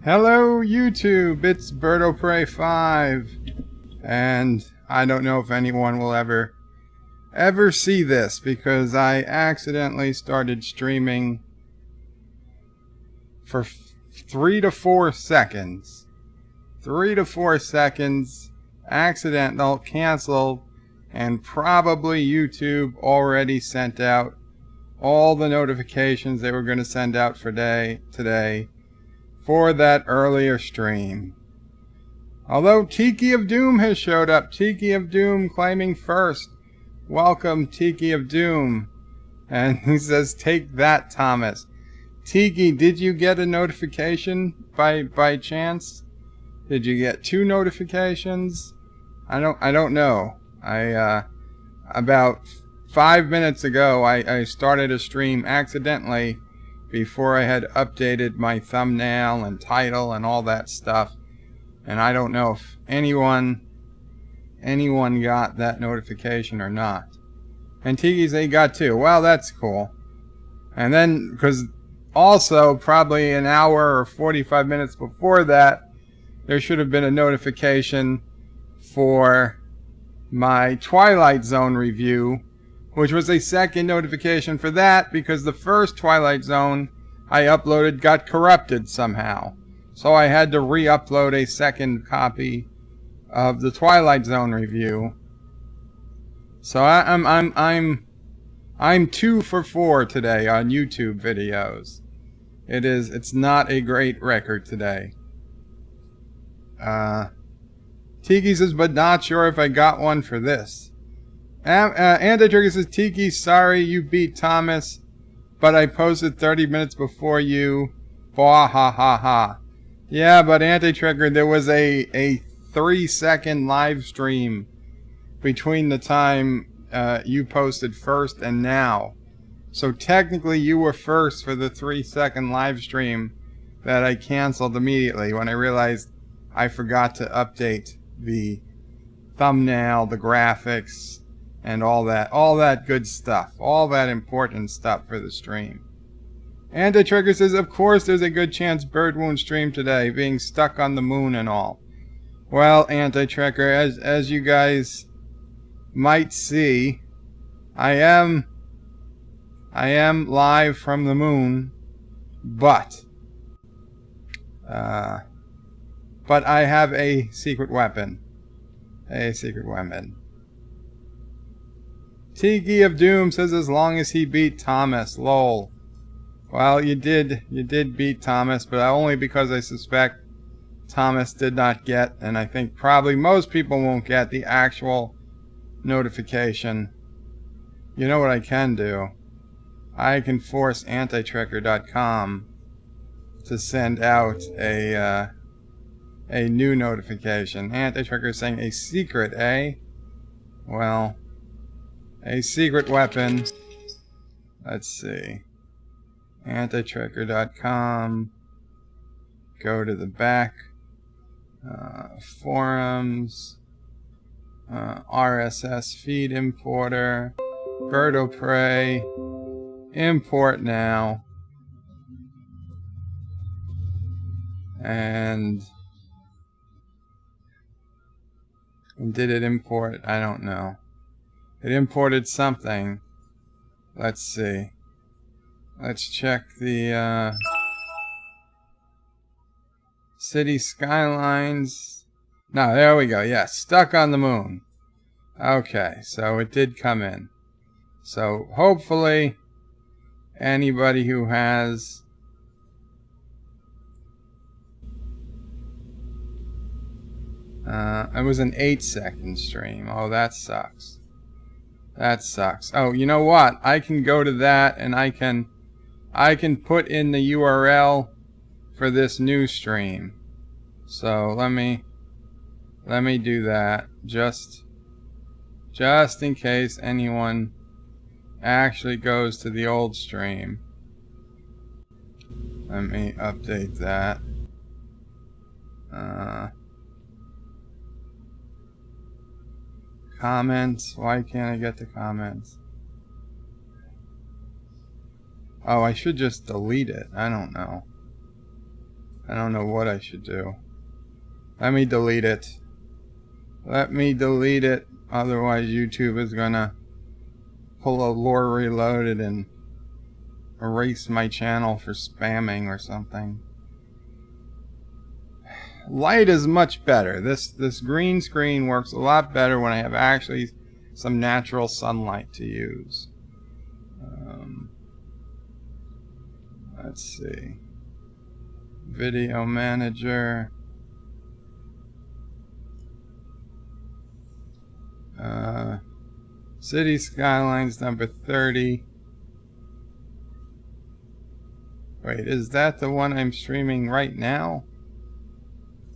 Hello YouTube, it's BirdOPrey5, and I don't know if anyone will ever see this because I accidentally started streaming for 3 to 4 seconds. 3 to 4 seconds, accidental, canceled, and probably YouTube already sent out all the notifications they were going to send out for today for that earlier stream. Although Tiki of Doom has showed up. Tiki of Doom claiming first. Welcome, Tiki of Doom. And he says, take that, Thomas. Tiki, did you get a notification by chance? Did you get 2 notifications? I don't know. About 5 minutes ago, I started a stream accidentally before I had updated my thumbnail and title and all that stuff. And I don't know if anyone got that notification or not. And Tiki's they got 2. Well, that's cool. And then, because also probably an hour or 45 minutes before that, there should have been a notification for my Twilight Zone review, which was a second notification for that because the first Twilight Zone I uploaded got corrupted somehow. So I had to re-upload a second copy of the Twilight Zone review. So I'm 2 for 4 today on YouTube videos. It's not a great record today. Tiki says, but not sure if I got one for this. Anti-Trigger says, Tiki, sorry you beat Thomas, but I posted 30 minutes before you. Bah ha ha ha. Yeah, but Anti-Trigger, there was a 3-second live stream between the time you posted first and now. So technically you were first for the 3-second live stream that I canceled immediately when I realized I forgot to update the thumbnail, the graphics, and all that good stuff, all that important stuff for the stream. Anti-Trigger says, of course there's a good chance Bird won't stream today, being stuck on the moon and all. Well, Anti-Trigger, as you guys might see, I am live from the moon, but I have a secret weapon. Tiki of Doom says as long as he beat Thomas, lol. Well, you did beat Thomas, but only because I suspect Thomas did not get, and I think probably most people won't get, the actual notification. You know what I can do? I can force antitracker.com to send out a new notification. Anti-Tracker is saying a secret, eh? Well, a secret weapon. Let's see. Antitracker.com. Go to the back. Forums. RSS feed importer. BirdOPrey. Import now. And did it import? I don't know. It imported something. Let's see. Let's check the city skylines. No, there we go. Yes, stuck on the moon. Okay, so it did come in. So hopefully anybody who has it was an 8-second stream. Oh, that sucks. That sucks. Oh, you know what? I can go to that and I can put in the URL for this new stream. So let me do that just in case anyone actually goes to the old stream. Let me update that. Comments. Why can't I get the comments? Oh, I should just delete it. I don't know. I don't know what I should do. Let me delete it. Let me delete it. Otherwise YouTube is gonna pull a lore reloaded and erase my channel for spamming or something. Light is much better. This green screen works a lot better when I have actually some natural sunlight to use. Let's see. Video manager. City Skylines number 30. Wait, is that the one I'm streaming right now?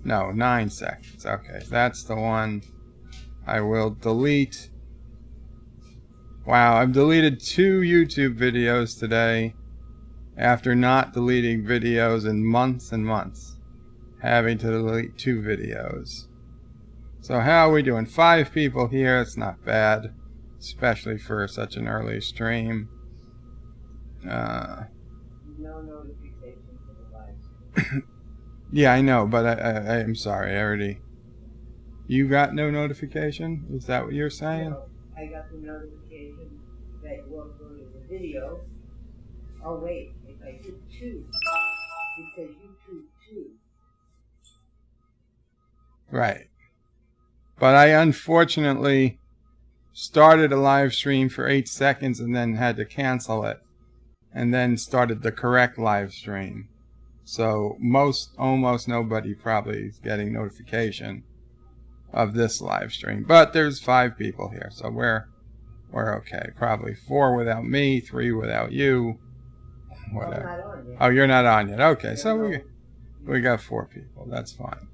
No, 9 seconds. Okay, that's the one I will delete. Wow, I've deleted 2 YouTube videos today after not deleting videos in months and months. Having to delete 2 videos. So how are we doing? 5 people here. It's not bad, especially for such an early stream. No notification for the live stream. Yeah, I know, but I'm sorry. I already. You got no notification? Is that what you're saying? No, I got the notification that you won't go to the video. Oh wait, if I do 2, it says YouTube 2. Right. But I unfortunately started a live stream for 8 seconds and then had to cancel it. And then started the correct live stream. So almost nobody probably is getting notification of this live stream. But there's 5 people here, so we're okay. Probably 4 without me, 3 without you. Whatever. I'm not on yet. Oh, you're not on yet. Okay, so we got 4 people. That's fine.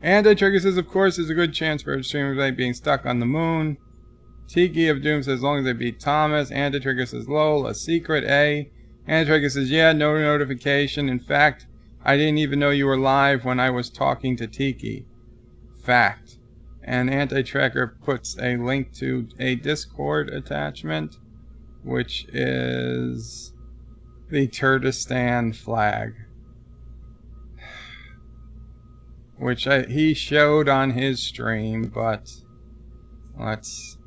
Anti-Trigger says, of course, there's a good chance for streamers like being stuck on the moon. Tiki of Doom says, as long as they beat Thomas. Anti-Trigger says, lol, a secret, A. Anti-Trigger says, yeah, no notification. In fact, I didn't even know you were live when I was talking to Tiki. Fact. And Anti-Tracker puts a link to a Discord attachment, which is the Turdistan flag. Which he showed on his stream, but let's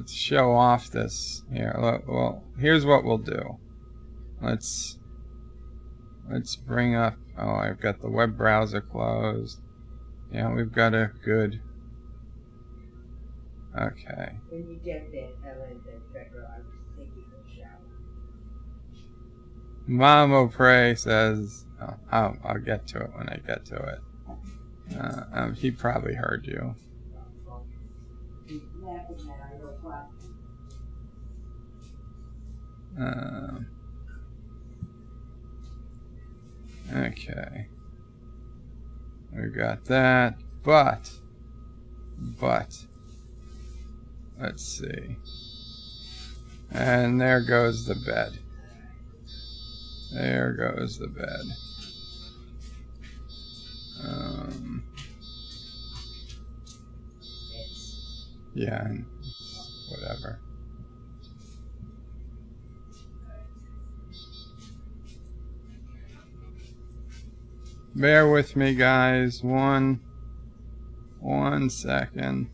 show off this here. Well, here's what we'll do. Let's bring up. Oh, I've got the web browser closed. Yeah, we've got a good. Okay. When you get that Anti-Tracker, I was taking a shower. Mamo Pray says, oh, I'll get to it when I get to it. He probably heard you. He's laughing at I reply. Okay. We got that, but let's see. And there goes the bed. There goes the bed. Yeah, whatever. Bear with me, guys. One second.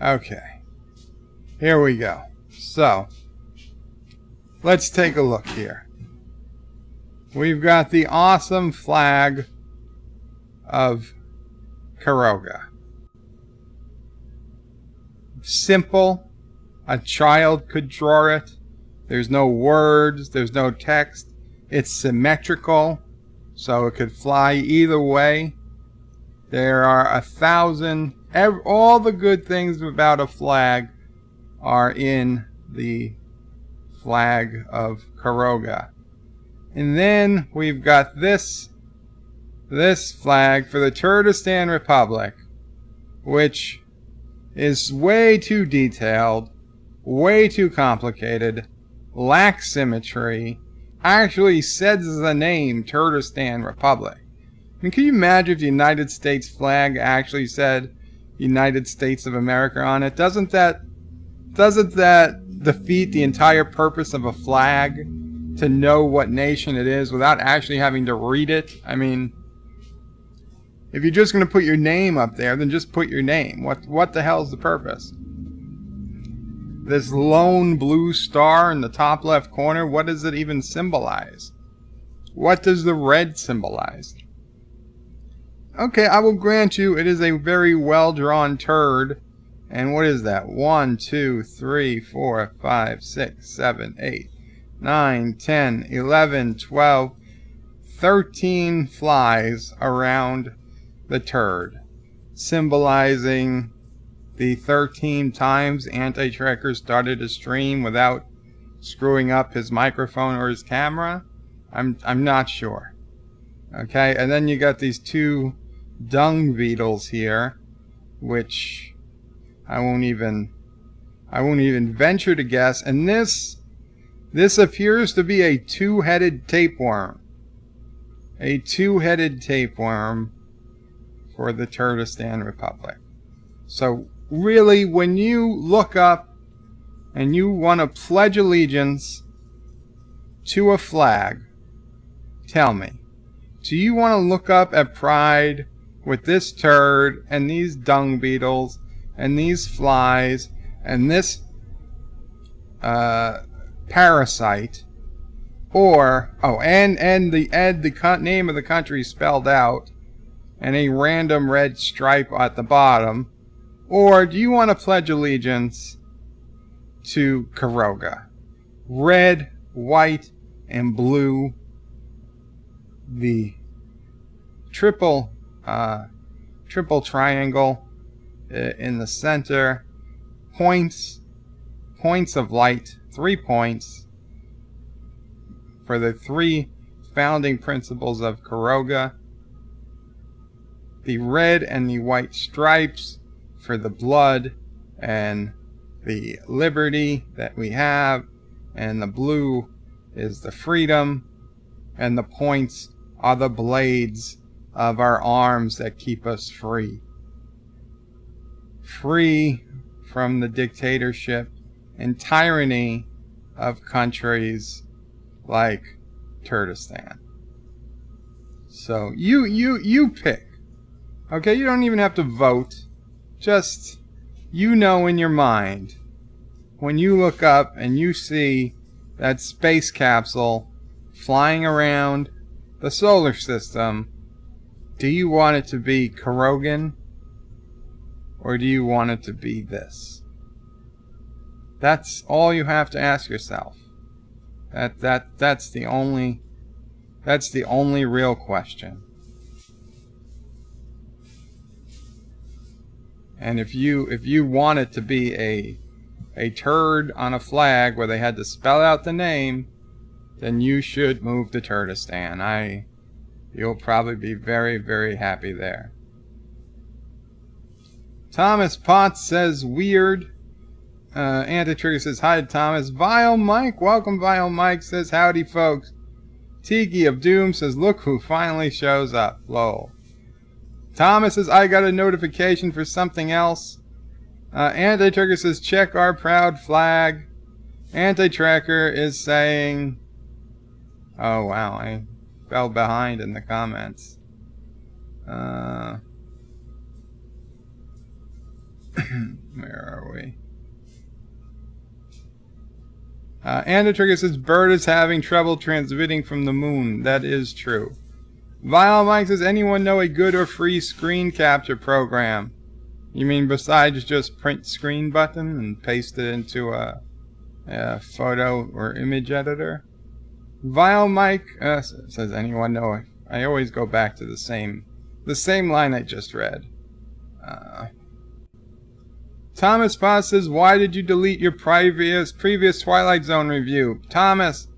Okay. Here we go. So, let's take a look here. We've got the awesome flag of Karoga. Simple. A child could draw it. There's no words. There's no text. It's symmetrical, so it could fly either way. There are 1,000. All the good things about a flag are in the flag of Karoga. And then we've got this flag for the Turdistan Republic, which is way too detailed, way too complicated, lacks symmetry, actually says the name Turdistan Republic. I mean, can you imagine if the United States flag actually said United States of America on it? Doesn't that defeat the entire purpose of a flag, to know what nation it is without actually having to read it? I mean, if you're just going to put your name up there, then just put your name. What the hell's the purpose? This lone blue star in the top left corner, what does it even symbolize? What does the red symbolize? Okay, I will grant you it is a very well-drawn turd. And what is that? 1, 2, 3, 4, 5, 6, 7, 8, 9, 10, 11, 12, 13 flies around the turd, symbolizing the 13 times Anti-Trekker started a stream without screwing up his microphone or his camera. I'm not sure. Okay, and then you got these two dung beetles here, which I won't even venture to guess. And this appears to be a two-headed tapeworm. A two-headed tapeworm for the Turdistan Republic. So really, when you look up and you want to pledge allegiance to a flag, tell me, do you want to look up at Pride with this turd and these dung beetles and these flies and this parasite, or and the name of the country spelled out and a random red stripe at the bottom? Or do you want to pledge allegiance to Karoga? Red, white, and blue. The triple triangle in the center. Points of light. 3 points for the 3 founding principles of Karoga. The red and the white stripes for the blood and the liberty that we have, and the blue is the freedom, and the points are the blades of our arms that keep us free. Free from the dictatorship and tyranny of countries like Turdistan. So you pick. Okay, you don't even have to vote. Just, you know in your mind, when you look up and you see that space capsule flying around the solar system, do you want it to be Karogan, or do you want it to be this? That's all you have to ask yourself. That's the only real question. And if you want it to be a turd on a flag where they had to spell out the name, then you should move to Turdistan. You'll probably be very, very happy there. Thomas Potts says weird. Anti-Trigger says hi to Thomas. Vile Mike, welcome. Vile Mike says howdy folks. Tiki of Doom says look who finally shows up. Lol. Thomas says, I got a notification for something else. Anti-Trekker says, check our proud flag. Anti-Trekker is saying... Oh, wow. I fell behind in the comments. Where are we? Anti-Trekker says, Bird is having trouble transmitting from the moon. That is true. Vile Mike says, anyone know a good or free screen capture program? You mean besides just print screen button and paste it into a photo or image editor? Vile Mike says, anyone know? I always go back to the same line I just read. Thomas Potts says, why did you delete your previous Twilight Zone review? Thomas,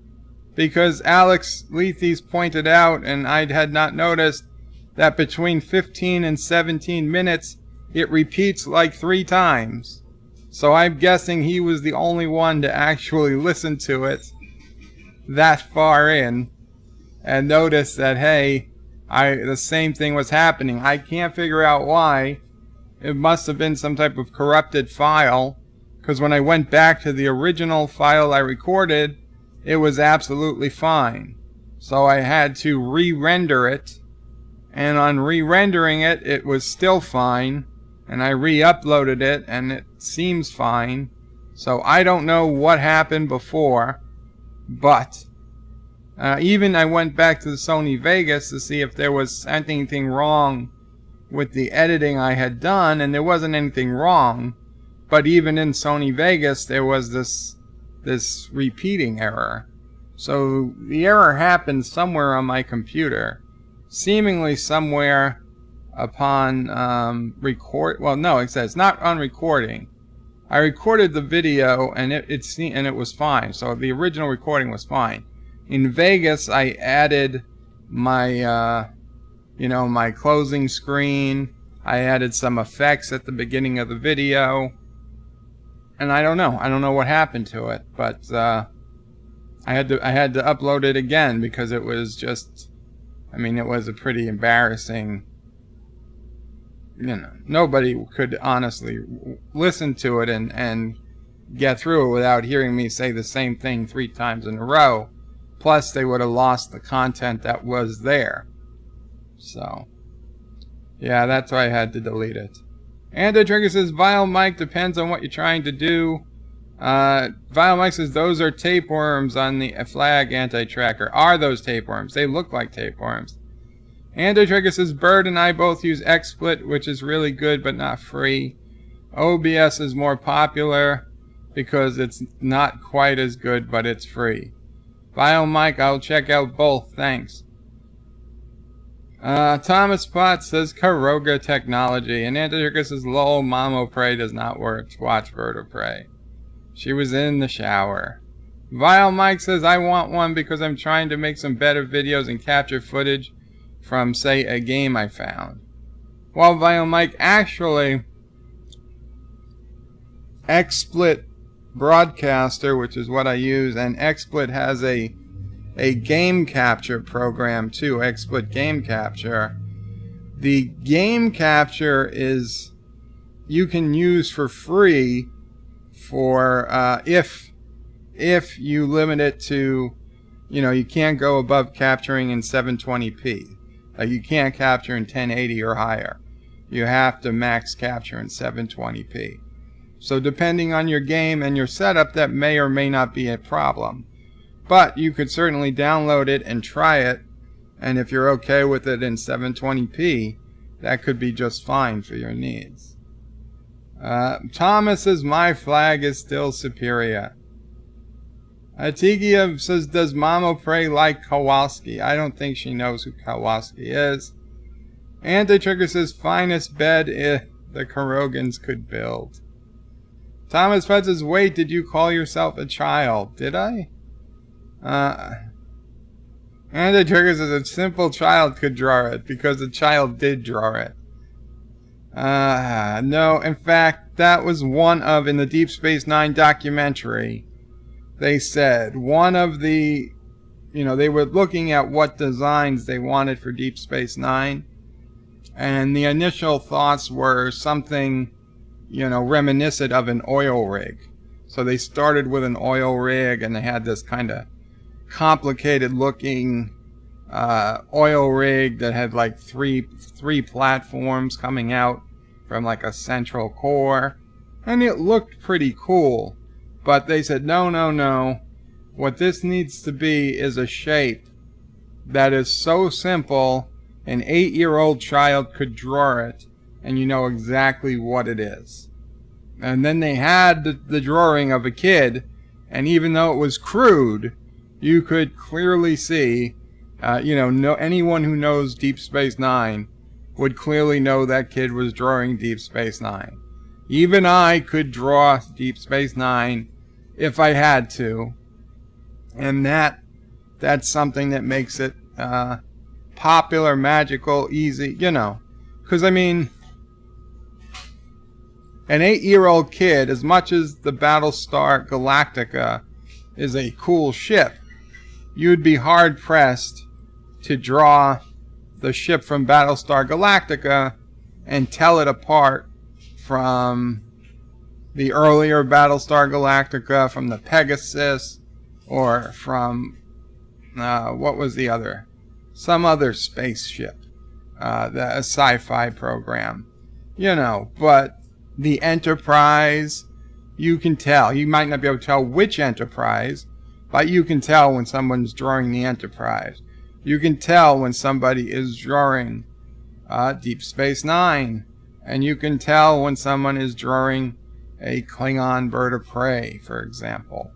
because Alex Lethes pointed out, and I had not noticed, that between 15 and 17 minutes, it repeats like 3 times. So I'm guessing he was the only one to actually listen to it that far in, and notice that, hey, the same thing was happening. I can't figure out why. It must have been some type of corrupted file, because when I went back to the original file I recorded, it was absolutely fine. So I had to re-render it, and on re-rendering it, it was still fine, and I re-uploaded it, and it seems fine. So I don't know what happened before, but even I went back to the Sony Vegas to see if there was anything wrong with the editing I had done, and there wasn't anything wrong. But even in Sony Vegas, there was this repeating error. So the error happened somewhere on my computer, seemingly somewhere upon record. Well, no, it says not on recording. I recorded the video, and it was fine. So the original recording was fine. In Vegas, I added my my closing screen. I added some effects at the beginning of the video. And I don't know what happened to it, but I had to upload it again because it was just, it was a pretty embarrassing, nobody could honestly listen to it and get through it without hearing me say the same thing 3 times in a row. Plus, they would have lost the content that was there. So, yeah, that's why I had to delete it. And the Trigger says, Vile Mike, depends on what you're trying to do. Vile Mike says, those are tapeworms on the flag anti-tracker. Are those tapeworms? They look like tapeworms. And the Trigger says, Bird and I both use XSplit, which is really good but not free. OBS is more popular because it's not quite as good, but it's free. Vile Mike, I'll check out both. Thanks. Thomas Potts says Karoga technology. And Antarctica says lol, Mamo Prey does not work. Watch Bird of Prey. She was in the shower. Vile Mike says I want one because I'm trying to make some better videos and capture footage from, say, a game I found. Well, Vile Mike, actually, XSplit Broadcaster, which is what I use, and XSplit has a game capture program too, XSplit Game Capture. The game capture is you can use for free for if you limit it to, you can't go above capturing in 720p. You can't capture in 1080 or higher. You have to max capture in 720p. So depending on your game and your setup, that may or may not be a problem. But you could certainly download it and try it, and if you're okay with it in 720p, that could be just fine for your needs. Thomas says my flag is still superior. Atigia says, does Mamo Prey like Kowalski? I don't think she knows who Kowalski is. Anti-Trigger says finest bed the Karogans could build. Thomas Fed says, wait, did you call yourself a child? Did I? Anti-Trigger says a simple child could draw it because a child did draw it. No, in fact, that was one of, in the Deep Space Nine documentary, they said one of the, they were looking at what designs they wanted for Deep Space Nine, and the initial thoughts were something, reminiscent of an oil rig. So they started with an oil rig, and they had this kind of complicated looking oil rig that had like three platforms coming out from like a central core, and it looked pretty cool. But they said no, what this needs to be is a shape that is so simple an 8-year-old child could draw it and you know exactly what it is. And then they had the drawing of a kid, and even though it was crude, you could clearly see, anyone who knows Deep Space Nine would clearly know that kid was drawing Deep Space Nine. Even I could draw Deep Space Nine if I had to. And that's something that makes it popular, magical, easy, Because, an 8-year-old kid, as much as the Battlestar Galactica is a cool ship, you'd be hard-pressed to draw the ship from Battlestar Galactica and tell it apart from the earlier Battlestar Galactica, from the Pegasus, or from what was the other? Some other spaceship, a sci-fi program, you know. But the Enterprise, you can tell. You might not be able to tell which Enterprise, but you can tell when someone's drawing the Enterprise. You can tell when somebody is drawing Deep Space Nine, and you can tell when someone is drawing a Klingon bird of prey, for example.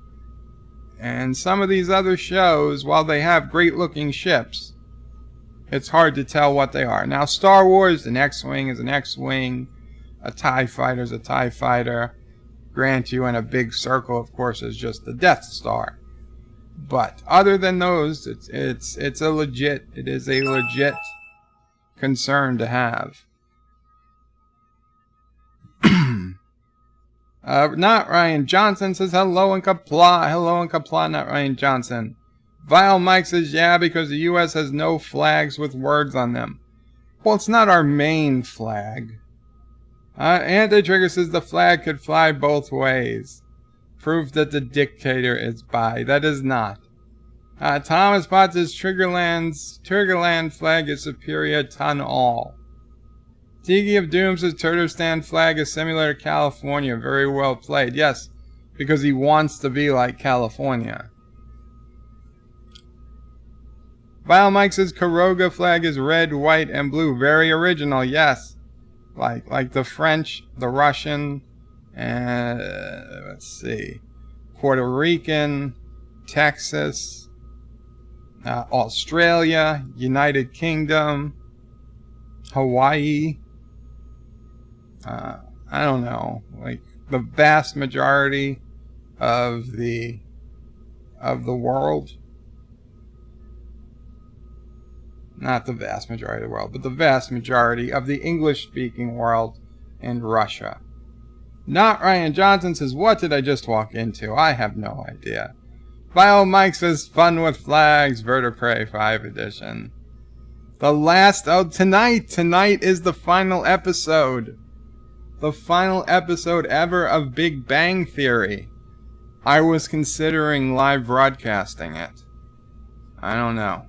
And some of these other shows, while they have great-looking ships, it's hard to tell what they are. Now, Star Wars, an X-Wing is an X-Wing, a TIE Fighter is a TIE Fighter. Grant you, and a big circle, of course, is just the Death Star. But other than those, it is a legit concern to have. Not Ryan Johnson says hello in Qapla. Hello in Qapla, not Ryan Johnson. Vile Mike says, yeah, because the U.S. has no flags with words on them. Well, it's not our main flag. Anti-Trigger says the flag could fly both ways. Proof that the dictator is by. That is not. Thomas Potts says Triggerland flag is superior to all. Tiki of Doom says Turdistan flag is similar to California. Very well played. Yes, because he wants to be like California. Vile Mike says Karoga flag is red, white, and blue. Very original. Yes. Like the French, the Russian, and let's see, Puerto Rican, Texas, Australia, United Kingdom, Hawaii. I don't know, like the vast majority of the world. Not the vast majority of the world, but the vast majority of the English-speaking world and Russia. Not Ryan Johnson says, what did I just walk into? I have no idea. Bio Mike says, fun with flags, Vertebrae 5 edition. The last, tonight is the final episode. The final episode ever of Big Bang Theory. I was considering live broadcasting it. I don't know.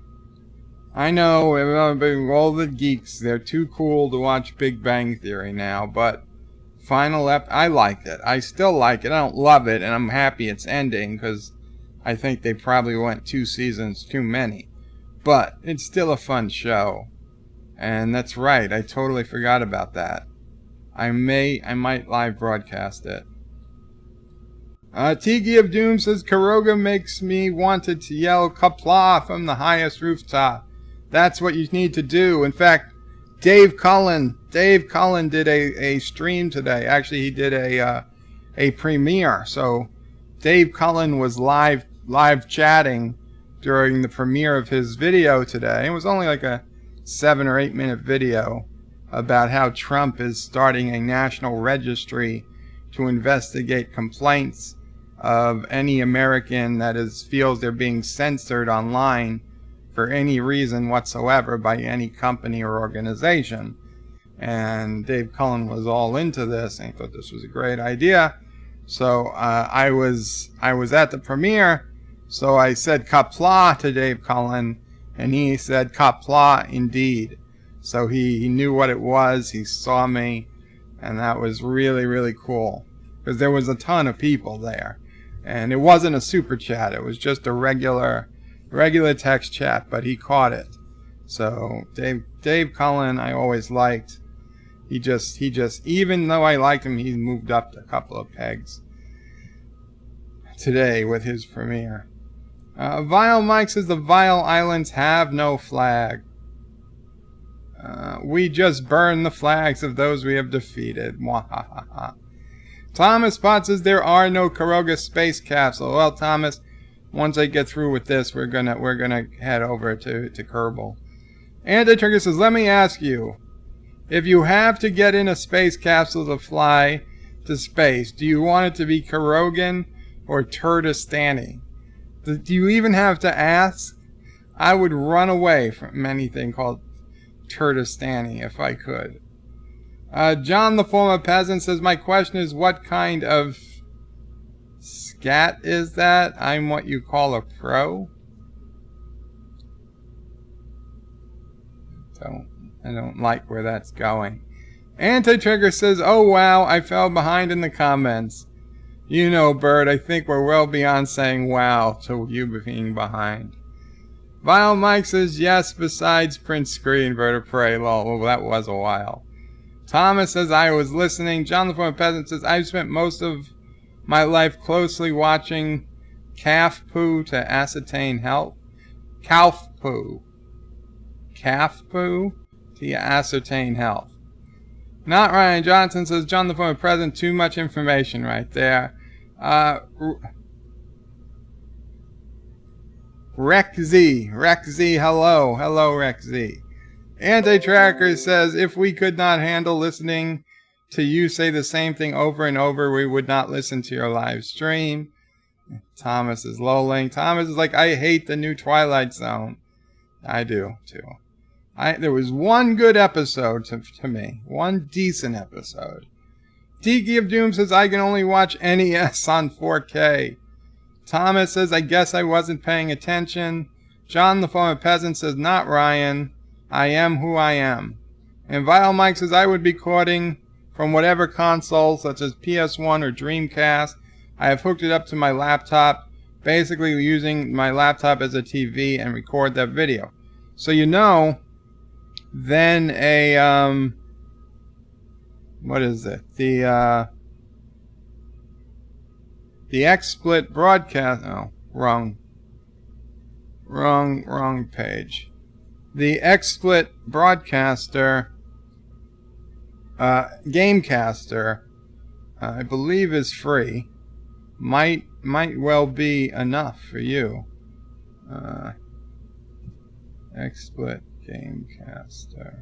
I know, all the geeks, they're too cool to watch Big Bang Theory now, but I like it. I still like it. I don't love it, and I'm happy it's ending, because I think they probably went 2 seasons too many. But it's still a fun show. And that's right, I totally forgot about that. I might live broadcast it. Tiki of Doom says, Karoga makes me wanted to yell Qapla from the highest rooftop. That's what you need to do. In fact, Dave Cullen did a stream today. Actually, he did a premiere. So Dave Cullen was live chatting during the premiere of his video today. It was only like a 7 or 8 minute video about how Trump is starting a national registry to investigate complaints of any American that feels they're being censored online for any reason whatsoever by any company or organization. And Dave Cullen was all into this and he thought this was a great idea. So I was at the premiere, so I said Qapla to Dave Cullen, and he said Qapla indeed. So he knew what it was, he saw me, and that was really, really cool. Because there was a ton of people there. And it wasn't a super chat, it was just a regular text chat, but he caught it. So Dave Cullen I always liked. He just even though I liked him, he moved up a couple of pegs today with his premiere. Vile Mike says the Vile Islands have no flag. We just burn the flags of those we have defeated. Mwahaha. Thomas Potts says there are no Karoga space capsule. Well, Thomas, once I get through with this, we're gonna head over to Kerbal. Anti-Trigger says, let me ask you, if you have to get in a space capsule to fly to space, do you want it to be Karogan or Turdistani? Do you even have to ask? I would run away from anything called Turdistani if I could. John the former peasant says, my question is, what kind of scat is that? I'm what you call a pro. I don't like where that's going. Anti-Trigger says, oh wow, I fell behind in the comments. You know, Bird, I think we're well beyond saying wow to you being behind. Vile Mike says, yes, besides print screen, vertebrae, lol. Well, that was a while. Thomas says, I was listening. John the former peasant says, I've spent most of my life closely watching calf poo to ascertain health. Calf poo. Calf poo to ascertain health. Not Ryan Johnson says, John the former president, too much information right there. Rexy, hello, Rexy. Anti-Tracker says, if we could not handle listening to you say the same thing over and over, we would not listen to your live stream. Thomas is lolling. Thomas is like, I hate the new Twilight Zone. I do, too. There was one good episode to me. One decent episode. Tiki of Doom says, I can only watch NES on 4K. Thomas says, I guess I wasn't paying attention. John the former peasant says, not Ryan. I am who I am. And Vile Mike says, I would be quoting from whatever console, such as PS1 or Dreamcast. I have hooked it up to my laptop, basically using my laptop as a TV and record that video. So you know, then what is it? The XSplit broadcast, oh, wrong page. The XSplit broadcaster, Gamecaster, I believe is free. Might well be enough for you. XSplit Gamecaster.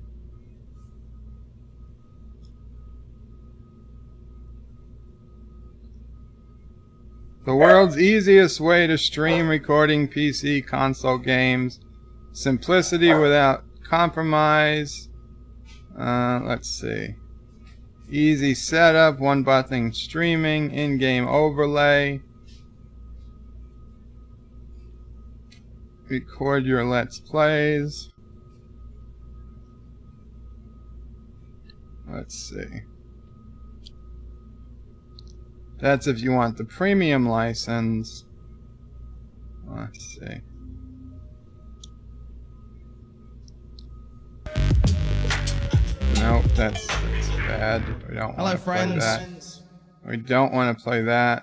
The world's easiest way to stream recording PC console games. Simplicity without compromise. Let's see. Easy setup, one button streaming, in-game overlay. Record your Let's Plays. Let's see. That's if you want the premium license. Let's see. Nope, that's bad. We don't want to play that. We don't want to play that.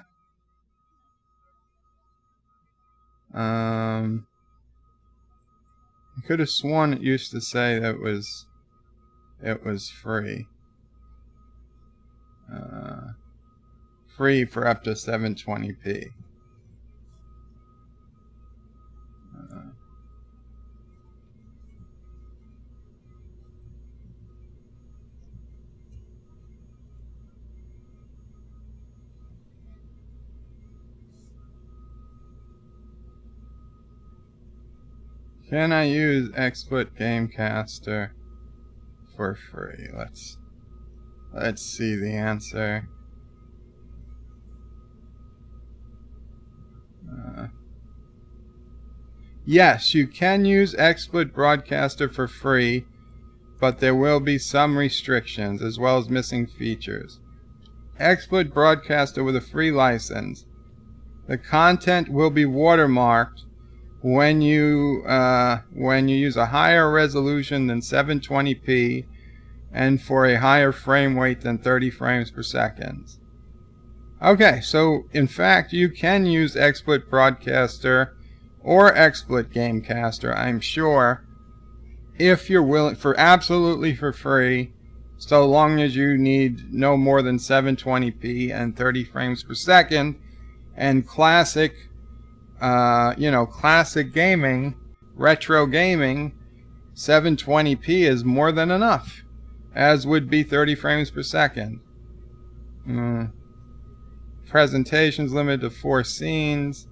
I could have sworn it used to say that it was free. Free for up to 720p. Can I use XSplit Gamecaster for free? Let's see the answer. Yes, you can use XSplit Broadcaster for free, but there will be some restrictions as well as missing features. XSplit Broadcaster with a free license. The content will be watermarked when you use a higher resolution than 720p and for a higher frame rate than 30 frames per second. Okay, so in fact you can use XSplit Broadcaster or XSplit Gamecaster, I'm sure, if you're willing, for absolutely for free, so long as you need no more than 720p and 30 frames per second, and classic classic gaming, retro gaming, 720p is more than enough, as would be 30 frames per second. Presentations limited to 4 scenes,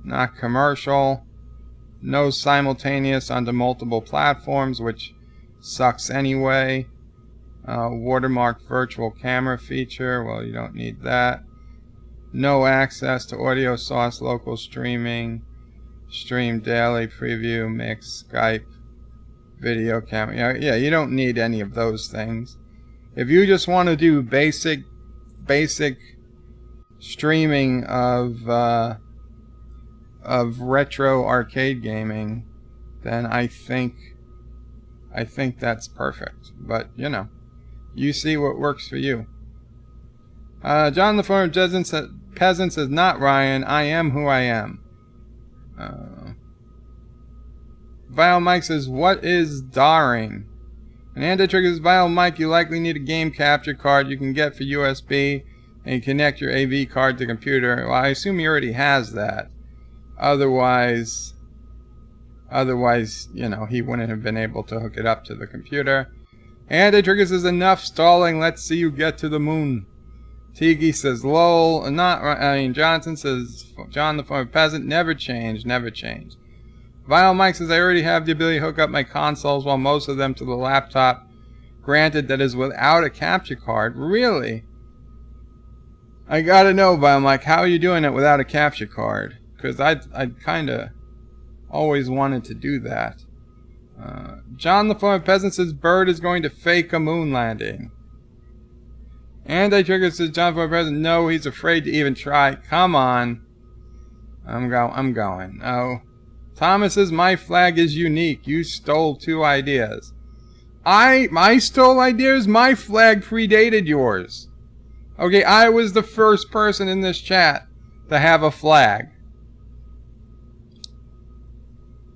not commercial, no simultaneous onto multiple platforms, which sucks anyway. Watermark virtual camera feature. Well, you don't need that. No access to audio source, local streaming, stream daily, preview, mix, Skype, video camera. Yeah, you don't need any of those things. If you just want to do basic streaming of retro arcade gaming, then I think that's perfect. But you know, you see what works for you. John the Former Peasant says, not Ryan, I am who I am. Vile Mike says, what is darring? And Anti-Trigger says, Vile Mike, you likely need a game capture card you can get for USB and you connect your AV card to computer. Well, I assume he already has that. Otherwise, you know, he wouldn't have been able to hook it up to the computer. Anti-Trigger says, enough stalling, let's see you get to the moon. Tiki says, lol. Johnson says, John the Former Peasant, never change, never change. Vile Mike says, I already have the ability to hook up my consoles, while most of them to the laptop. Granted, that is without a capture card. Really? I gotta know, Vile Mike, how are you doing it without a capture card? Because I'd kinda always wanted to do that. John the Former Peasant says, Bird is going to fake a moon landing. Anti-Trigger says, John the Former Peasant, no, he's afraid to even try. Come on. I'm going. Oh. Thomas says, my flag is unique. You stole 2 ideas. I stole ideas? My flag predated yours. Okay, I was the first person in this chat to have a flag.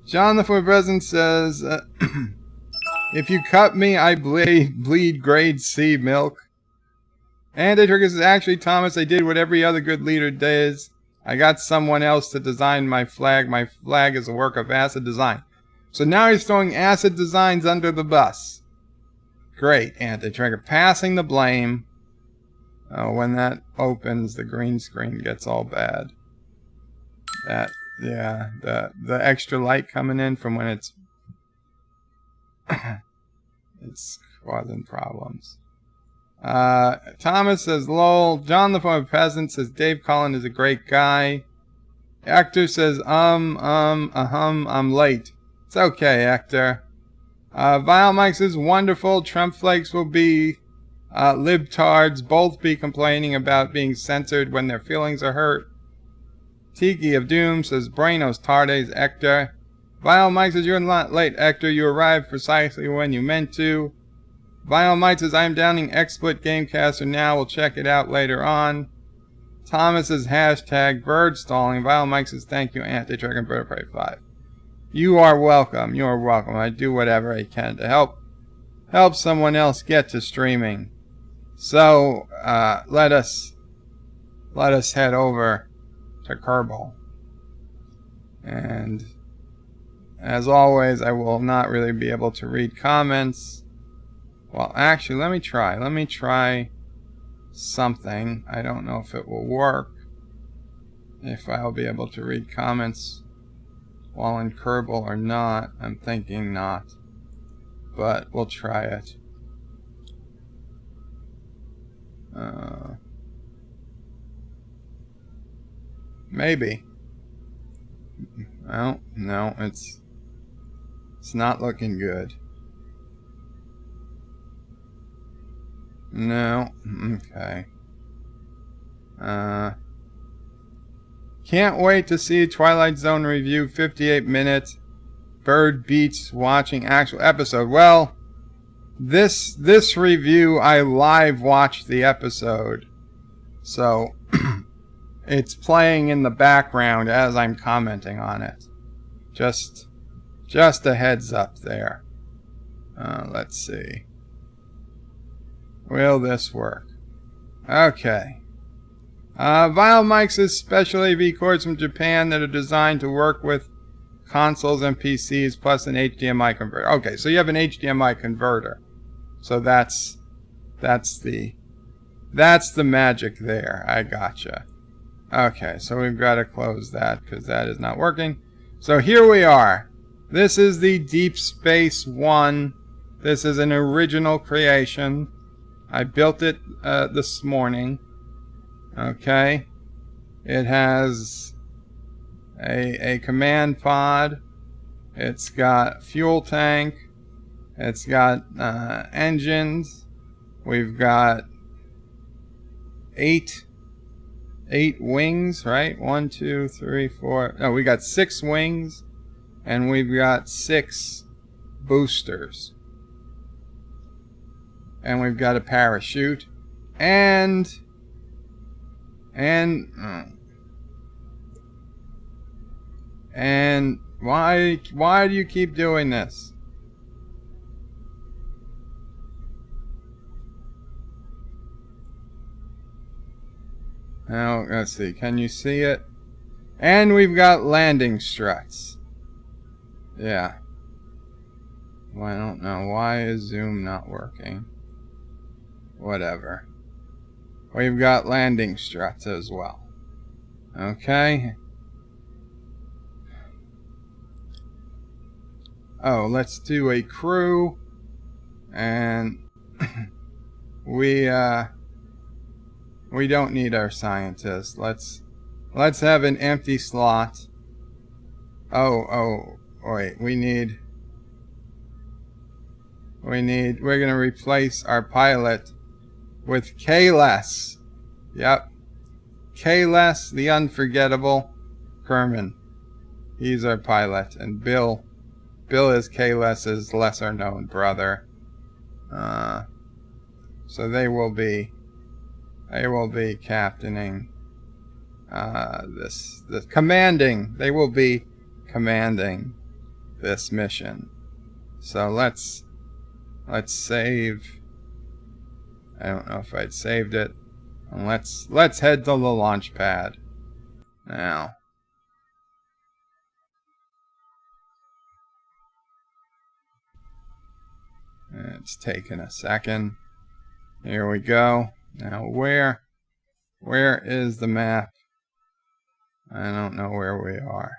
John the Former President says, if you cut me, I bleed grade C milk. Anti-Trigger says, actually, Thomas, I did what every other good leader does. I got someone else to design my flag. My flag is a work of acid design. So now he's throwing acid designs under the bus. Great, Anti-Trigger. Passing the blame. Oh, when that opens, the green screen gets all bad. The extra light coming in from when it's it's causing problems. Thomas says, lol. John the Former Peasant says, Dave Cullen is a great guy. Hector says, I'm late. It's okay, Hector. Vile Mike says, wonderful. Trump flakes will be, libtards both be complaining about being censored when their feelings are hurt. Tiki of Doom says, Buenos tardes, Hector. Vile Mike says, you're not late, Hector. You arrived precisely when you meant to. Vile Mike says, I am downing XSplit Gamecaster now. We'll check it out later on. Thomas says, hashtag bird stalling. Vile Mike says, thank you, Anti-Trigger and Bird Prey 5. You are welcome. You are welcome. I do whatever I can to help someone else get to streaming. So, let us head over to Kerbal. And as always, I will not really be able to read comments. Well, actually, let me try something. I don't know if it will work. If I'll be able to read comments while in Kerbal or not. I'm thinking not. But we'll try it. Maybe. Oh, no, it's not looking good. No. Okay. Can't wait to see Twilight Zone review. 58 minutes. Bird beats watching actual episode. Well, this review, I live watched the episode. So, it's playing in the background as I'm commenting on it. Just a heads up there. Let's see. Will this work? Okay. Vile Mike says special AV cords from Japan that are designed to work with consoles and PCs plus an HDMI converter. Okay, so you have an HDMI converter. So that's the magic there. I gotcha. Okay, so we've got to close that because that is not working. So here we are. This is the Deep Space One This is an original creation. I built it this morning. Okay. It has a command pod. It's got fuel tank. It's got engines. We've got eight wings, right? 1, 2, 3, 4. No, we got 6 wings, and we've got 6 boosters. And we've got a parachute. And why do you keep doing this? Now, let's see. Can you see it? And we've got landing struts. Yeah. Well, I don't know. Why is Zoom not working? Whatever. We've got landing struts as well. Okay. Oh, let's do a crew. And we don't need our scientists. Let's have an empty slot. Oh, wait, we're gonna replace our pilot with KERBALS. Yep. KERBALS, the unforgettable Kerman. He's our pilot. And Bill is KERBAL's lesser known brother. So they will be captaining this commanding. They will be commanding this mission. So let's save. I don't know if I'd saved it. And let's head to the launch pad now. It's taken a second. Here we go. Now where is the map? I don't know where we are.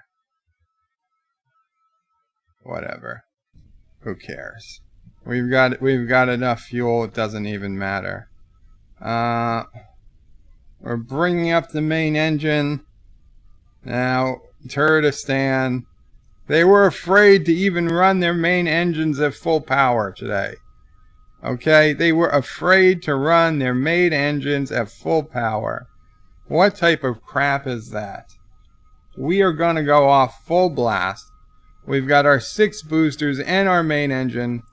Whatever. Who cares? We've got enough fuel, it doesn't even matter. We're bringing up the main engine. Now, Turdistan, they were afraid to even run their main engines at full power today. Okay, they were afraid to run their main engines at full power. What type of crap is that? We are going to go off full blast. We've got our 6 boosters and our main engine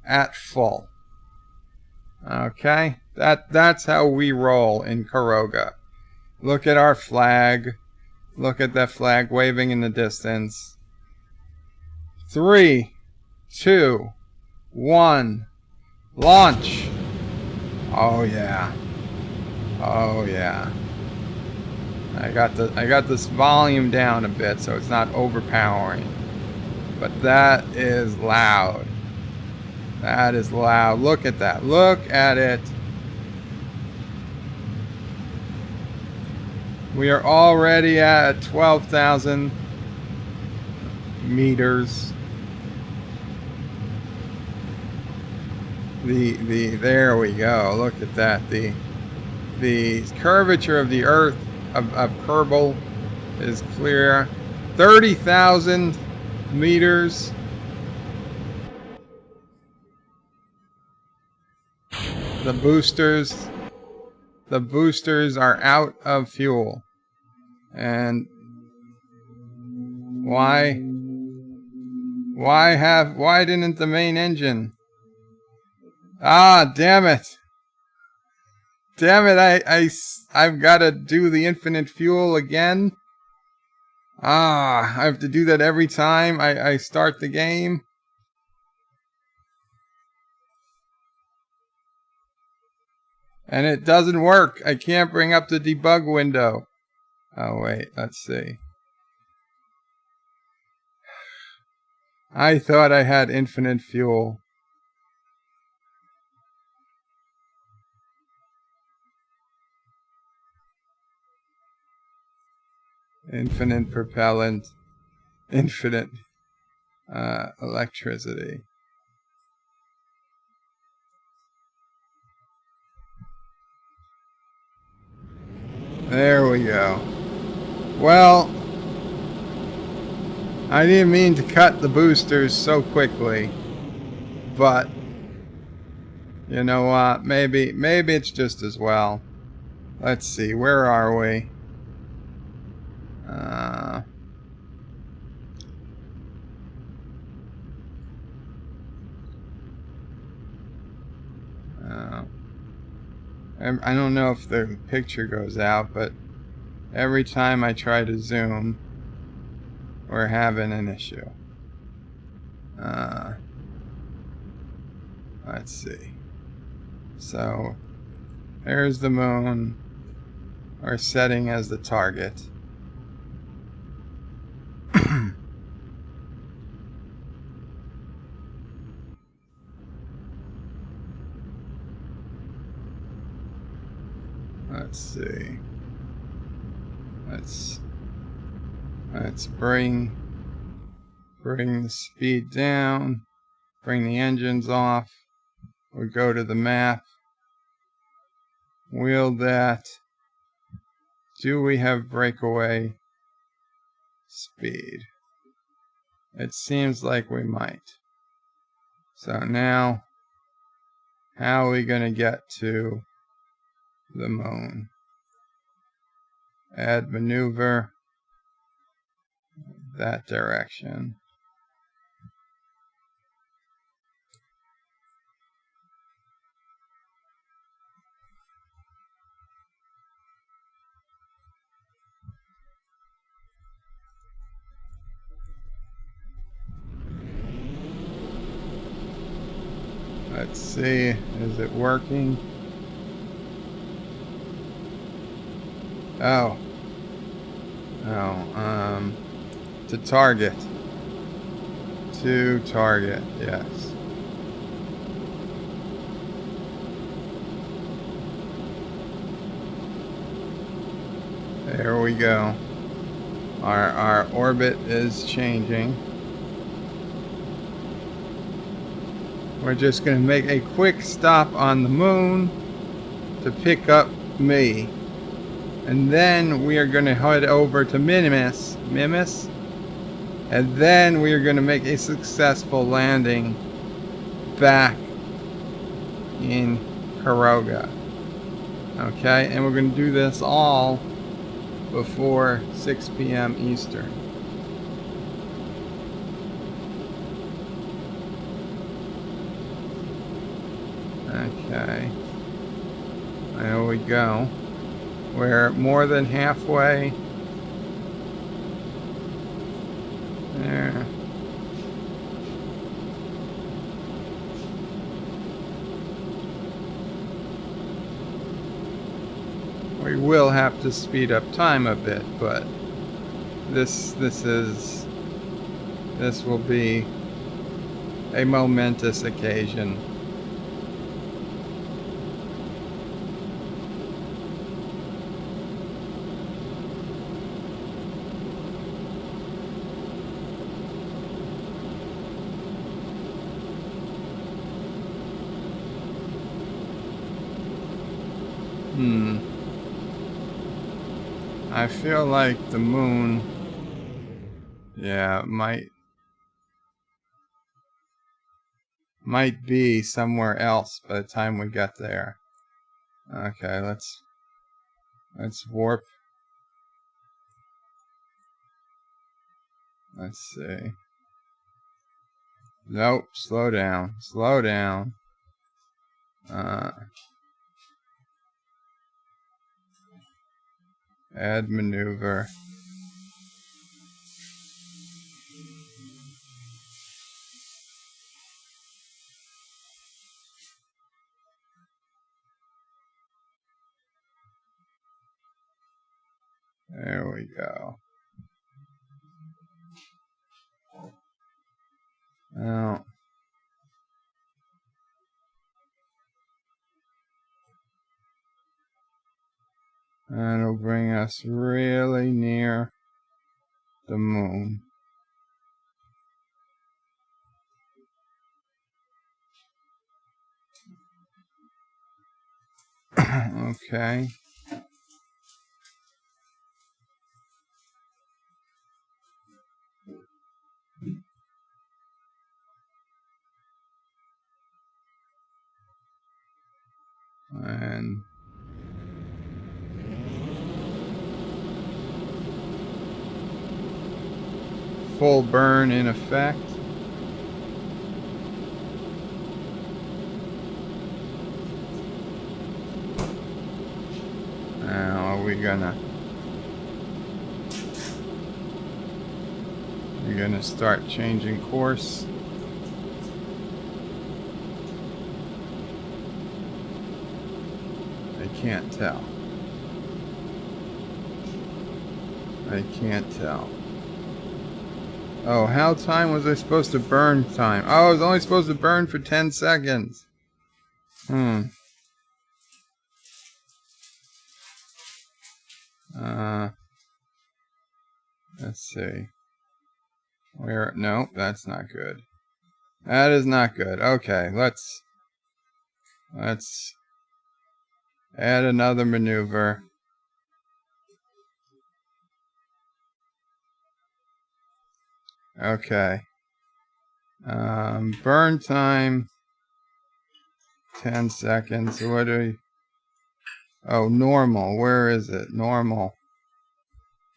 at full. Okay, that's how we roll in Karoga. Look at our flag. Look at that flag waving in the distance. 3, 2, 1, launch. Oh yeah. Oh yeah. I got this volume down a bit so it's not overpowering. But that is loud. That is loud. Look at that. Look at it. We are already at 12,000 meters. There we go. Look at that. The curvature of the Earth of Kerbal is clear. 30,000 meters. The boosters are out of fuel. And why didn't the main engine? Ah, damn it. Damn it, I've got to do the infinite fuel again. Ah, I have to do that every time I start the game. And it doesn't work. I can't bring up the debug window. Oh, wait, let's see. I thought I had infinite fuel. Infinite propellant. Infinite electricity. There we go. Well, I didn't mean to cut the boosters so quickly, but you know what? Maybe it's just as well. Let's see, where are we? I don't know if the picture goes out, but every time I try to zoom, we're having an issue. Let's see. So, there's the moon. We're setting as the target. Let's see. Let's bring the speed down. Bring the engines off. We go to the map. Wheel that. Do we have breakaway speed? It seems like we might. So now, how are we going to get to the moon? Add maneuver. That direction. Let's see, is it working? Oh. Oh, to target. To target, yes. There we go. Our orbit is changing. We're just going to make a quick stop on the moon to pick up me. And then we are going to head over to Mimas. And then we are going to make a successful landing back in Karoga. Okay, and we're going to do this all before 6 p.m. Eastern. Okay, there we go. We're more than halfway. There. We will have to speed up time a bit, but this will be a momentous occasion. I feel like the moon, yeah, might be somewhere else by the time we get there. Okay, let's warp. Let's see. Nope, slow down. Slow down. Add maneuver. There we go. Now, that'll bring us really near the moon. Okay. And full burn in effect. Now we're gonna start changing course. I can't tell. I can't tell. Oh, how time was I supposed to burn time? Oh, I was only supposed to burn for 10 seconds. Let's see. Where? No, that's not good. That is not good. Okay, let's add another maneuver. Okay. Burn time 10 seconds. What do we? Oh, normal. Where is it? Normal.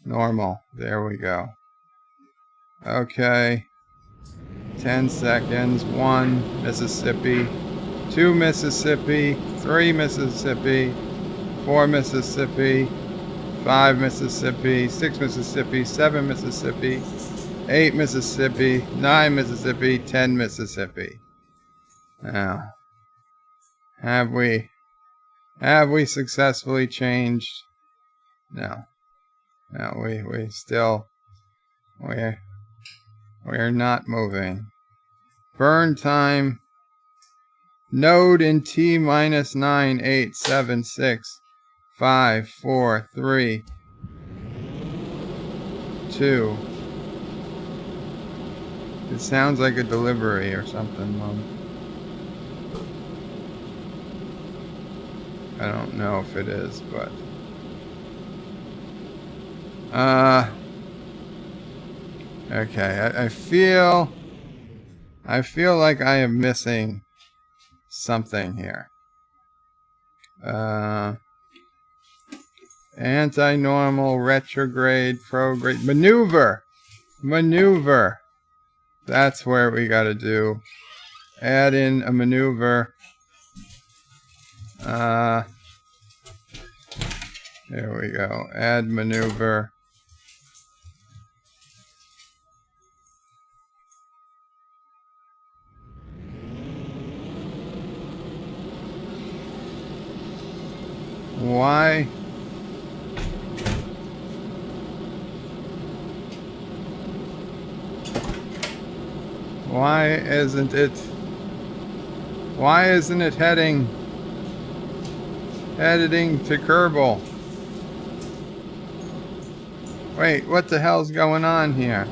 Normal. There we go. Okay. 10 seconds. 1 Mississippi. 2 Mississippi. 3 Mississippi. 4 Mississippi. 5 Mississippi. 6 Mississippi. 7 Mississippi. 8 Mississippi. 9 Mississippi. 10 Mississippi. Now, have we successfully changed? No. No, we still, we're not moving. Burn time. Node in T minus 9, 8, 7, 6, 5, 4, 3, 2. It sounds like a delivery or something, Mom. I don't know if it is, but okay, I feel like I am missing something here. Anti-normal, retrograde, prograde, maneuver. That's where we got to do. Add in a maneuver. There we go. Add maneuver. Why? Why isn't it heading to Kerbal? Wait, what the hell's going on here?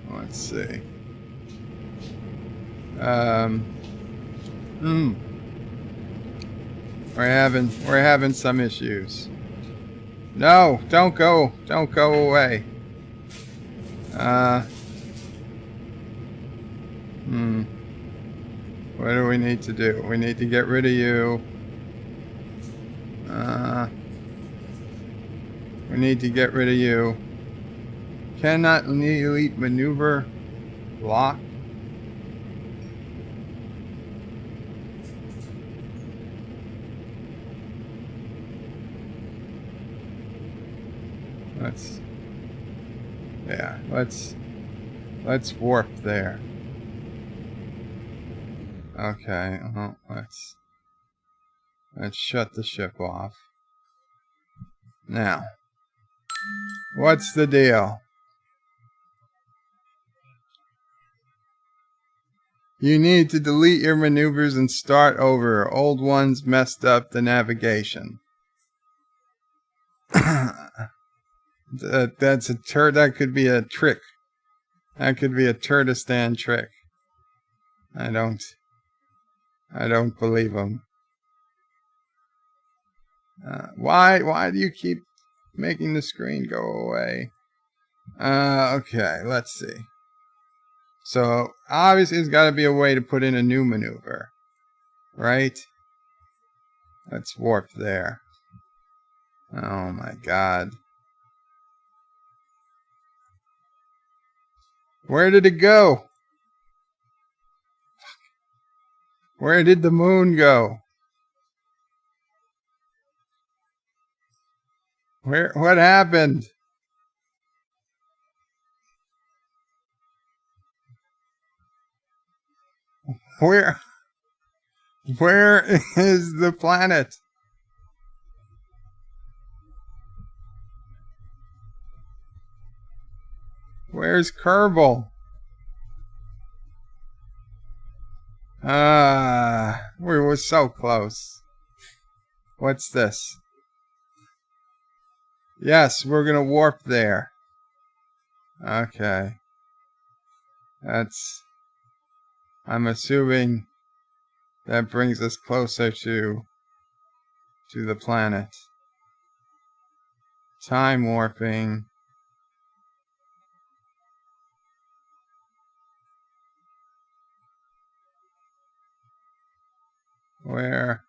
Let's see. We're having some issues. No, don't go away. What do we need to do? We need to get rid of you. We need to get rid of you. Cannot elite maneuver block. Let's warp there. Okay, let's shut the ship off. Now, what's the deal? You need to delete your maneuvers and start over. Old ones messed up the navigation. That's a that could be a trick. That could be a Turdistan trick. I don't believe them. Why do you keep making the screen go away. Okay, let's see. So, obviously there's got to be a way to put in a new maneuver. Right? Let's warp there. Oh my god. Where did it go? Where did the moon go? What happened? Where is the planet? Where's Kerbal? We were so close. What's this? Yes, we're gonna warp there. Okay. I'm assuming that brings us closer to the planet. Time warping. Where?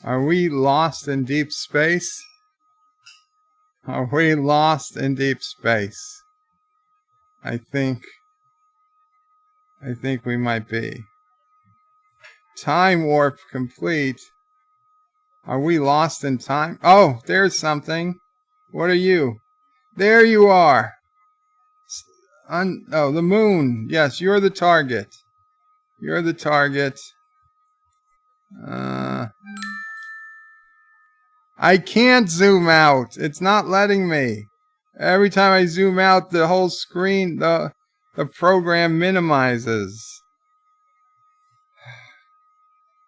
Are we lost in deep space? Are we lost in deep space? I think we might be. Time warp complete. Are we lost in time? Oh, there's something. What are you? There you are. Oh, the moon. Yes, you're the target. You're the target. I can't zoom out. It's not letting me. Every time I zoom out, the whole screen, the program minimizes.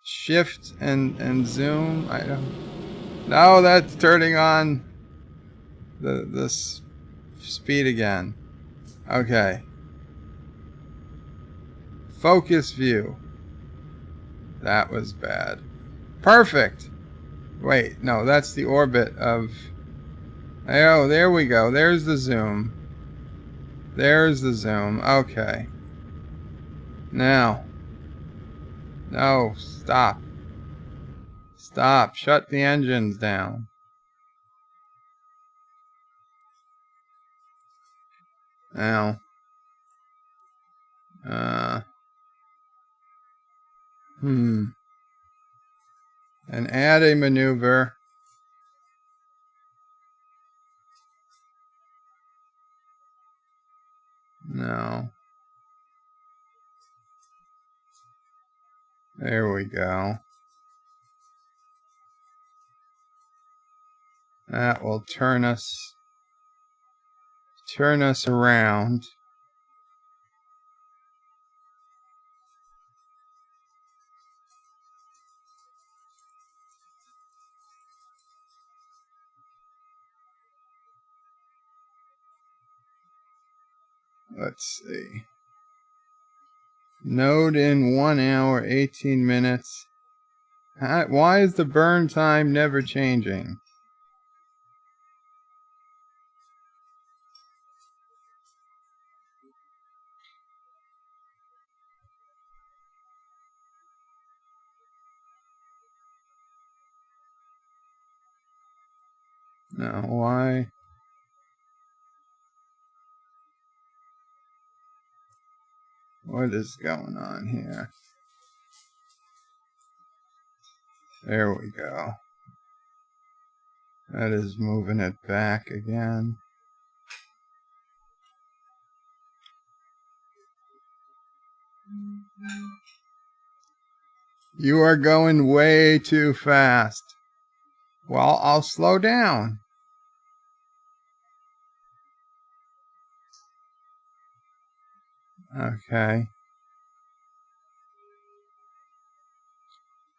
Shift and zoom. I don't. No, that's turning on the speed again. Okay. Focus view. That was bad. Perfect. Wait, no, that's the orbit of... Oh, there we go. There's the zoom. There's the zoom. Okay. Now. No, stop. Stop. Shut the engines down. Now. And add a maneuver. No. There we go. That will turn us around. Let's see. Node in 1 hour, 18 minutes. Why is the burn time never changing? No, why? What is going on here? There we go. That is moving it back again. You are going way too fast. Well, I'll slow down. Okay.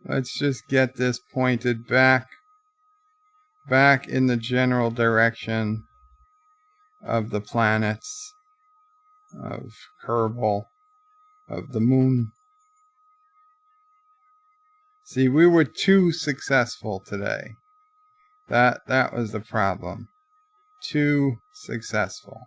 Let's just get this pointed back in the general direction of the planets. of Kerbal, of the moon. See, we were too successful today. That was the problem. Too successful.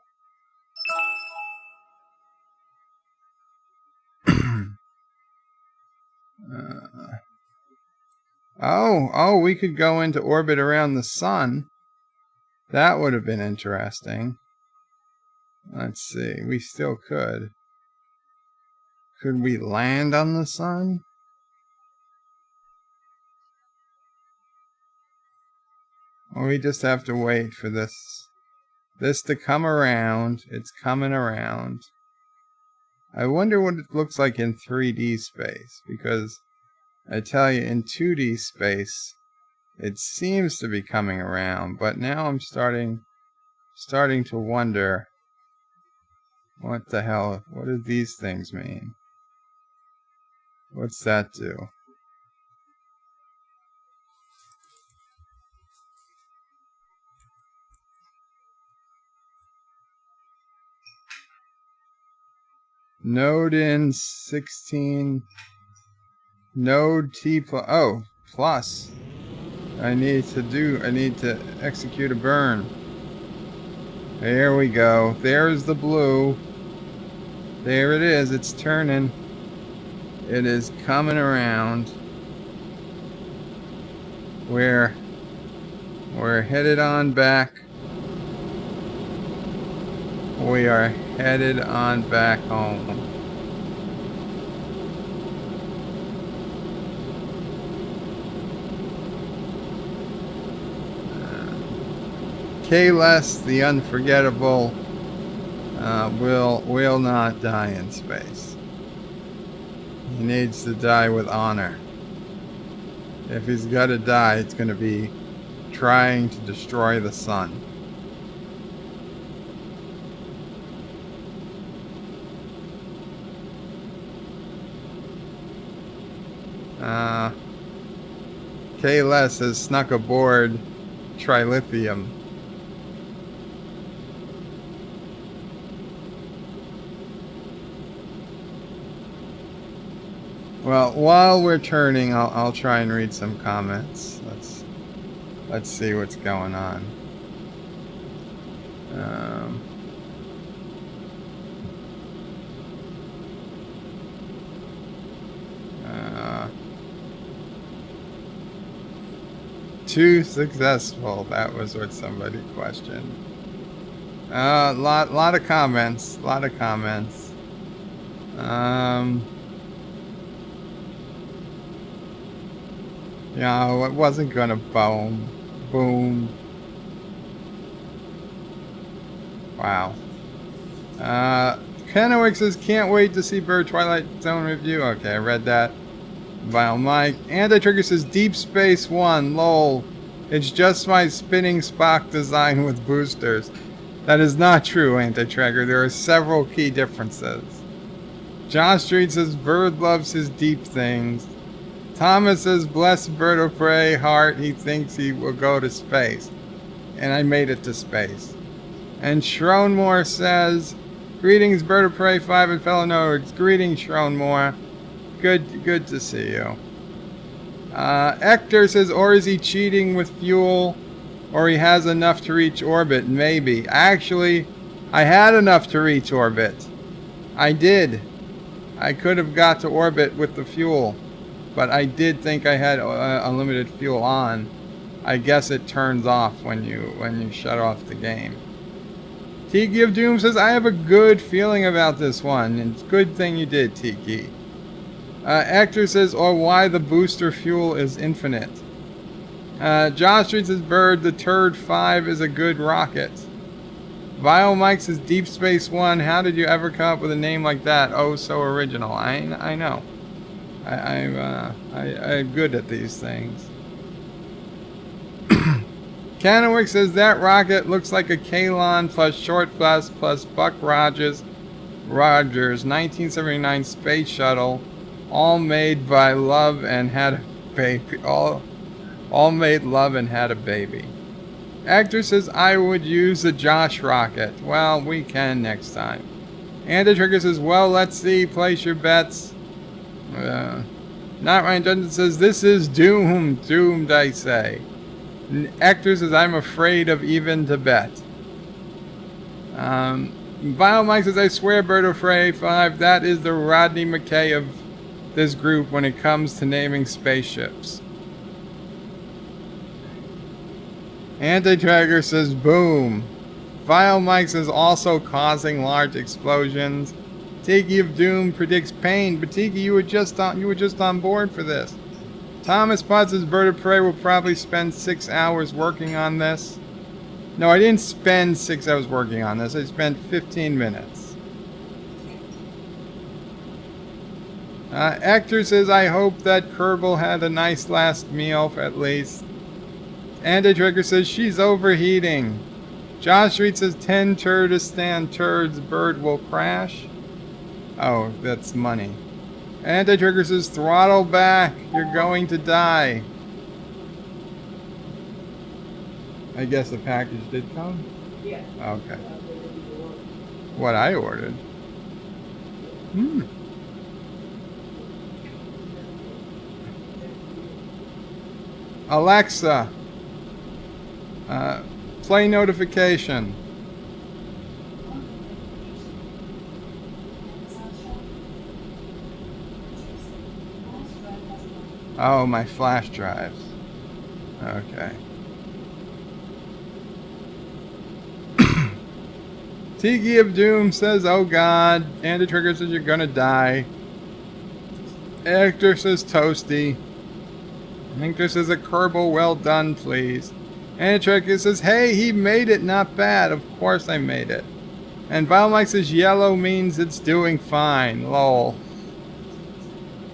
Oh, we could go into orbit around the sun. That would have been interesting. Let's see, we still could. Could we land on the sun? Or we just have to wait for this to come around. It's coming around. I wonder what it looks like in 3D space, because I tell you, in 2D space, it seems to be coming around, but now I'm starting to wonder, what the hell, what do these things mean? What's that do? Node in 16. Node T plus. Oh, plus. I need to execute a burn. There we go. There's the blue. There it is. It's turning. It is coming around. We're headed on back. We are headed on back home. K-less, the unforgettable, will not die in space. He needs to die with honor. If he's got to die, it's going to be trying to destroy the sun. K-less has snuck aboard Trilithium. Well, while we're turning, I'll try and read some comments. Let's see what's going on. Too successful. That was what somebody questioned. Lot of comments. Lot of comments. No, it wasn't gonna boom. Wow. Kennewick says, can't wait to see Bird Twilight Zone review. Okay, I read that. Vile Mike. Anti-Trigger says, Deep Space One, lol. It's just my spinning Spock design with boosters. That is not true, Anti-Trigger. There are several key differences. John Street says, Bird loves his deep things. Thomas says, bless Bird of Prey heart, he thinks he will go to space. And I made it to space. And Shronmore says, greetings Bird of Prey 5 and fellow nerds. Greetings Shronmore. Good to see you. Hector says, or is he cheating with fuel? Or he has enough to reach orbit? Maybe. Actually, I had enough to reach orbit. I did. I could have got to orbit with the fuel. But I did think I had unlimited fuel on. I guess it turns off when you shut off the game. Tiki of Doom says, I have a good feeling about this one. And it's a good thing you did, Tiki. Hector says, or why the booster fuel is infinite. Josh Street says, Bird, the Turd 5 is a good rocket. Vile Mike says, Deep Space One, how did you ever come up with a name like that? Oh, so original. I know. I'm good at these things. Kennewick says, that rocket looks like a Kalon plus Short Blast plus Buck Rogers 1979 space shuttle, all made by love and had a baby. All made love and had a baby. Actor says, I would use the Josh rocket. Well, we can next time. Anti-Trigger says, well, let's see. Place your bets. Not Ryan Dungeon says, this is doomed. Doomed, I say. Hector says, I'm afraid of even to bet. Vile Mike says, I swear, Bird of Prey 5, that is the Rodney McKay of this group when it comes to naming spaceships. Anti-Tracker says, boom. Vile Mike says, also causing large explosions. Tiki of Doom predicts pain, but Tiki, you were just on board for this. Thomas Potts says, Bird of Prey will probably spend 6 hours working on this. No, I didn't spend 6 hours working on this. I spent 15 minutes. Hector says, I hope that Kerbal had a nice last meal, at least. Anti-Trigger says, she's overheating. Josh Street says, 10 Turdistan turds, bird will crash. Oh, that's money. Anti-Trigger says, throttle back, you're going to die. I guess the package did come? Yeah. Okay. What I ordered. Alexa, play notification. Oh, my flash drives. Okay. Tiki of Doom says, oh god. Anti-Trigger says, you're gonna die. Hector says, toasty. Hector says, a Kerbal, well done, please. Anti-Trigger says, hey, he made it, not bad. Of course I made it. And Vile Mike says, yellow means it's doing fine. Lol.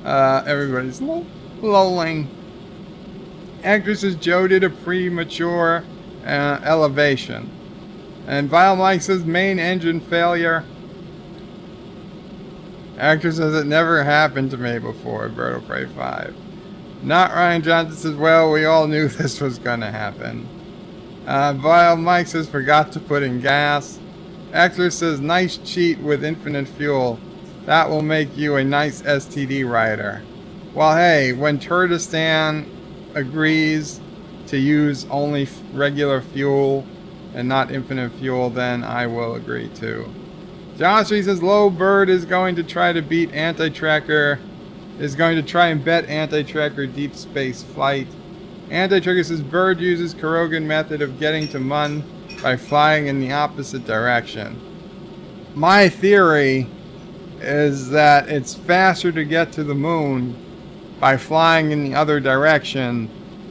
Everybody's lolling. Hector says, Joe did a premature elevation. And Vile Mike says, main engine failure. Hector says, it never happened to me before, Bird of Prey 5. Not Ryan Johnson says, well, we all knew this was gonna happen. Vile Mike says, forgot to put in gas. Hector says, nice cheat with infinite fuel. That will make you a nice STD rider. Well, hey, when Turdistan agrees to use only regular fuel and not infinite fuel, then I will agree too. Josh says, Low Bird is going to try to beat Anti-Tracker, is going to try and bet Anti-Tracker deep space flight. Anti-Tracker says, Bird uses Kurogan method of getting to Mun by flying in the opposite direction. My theory is that it's faster to get to the moon by flying in the other direction,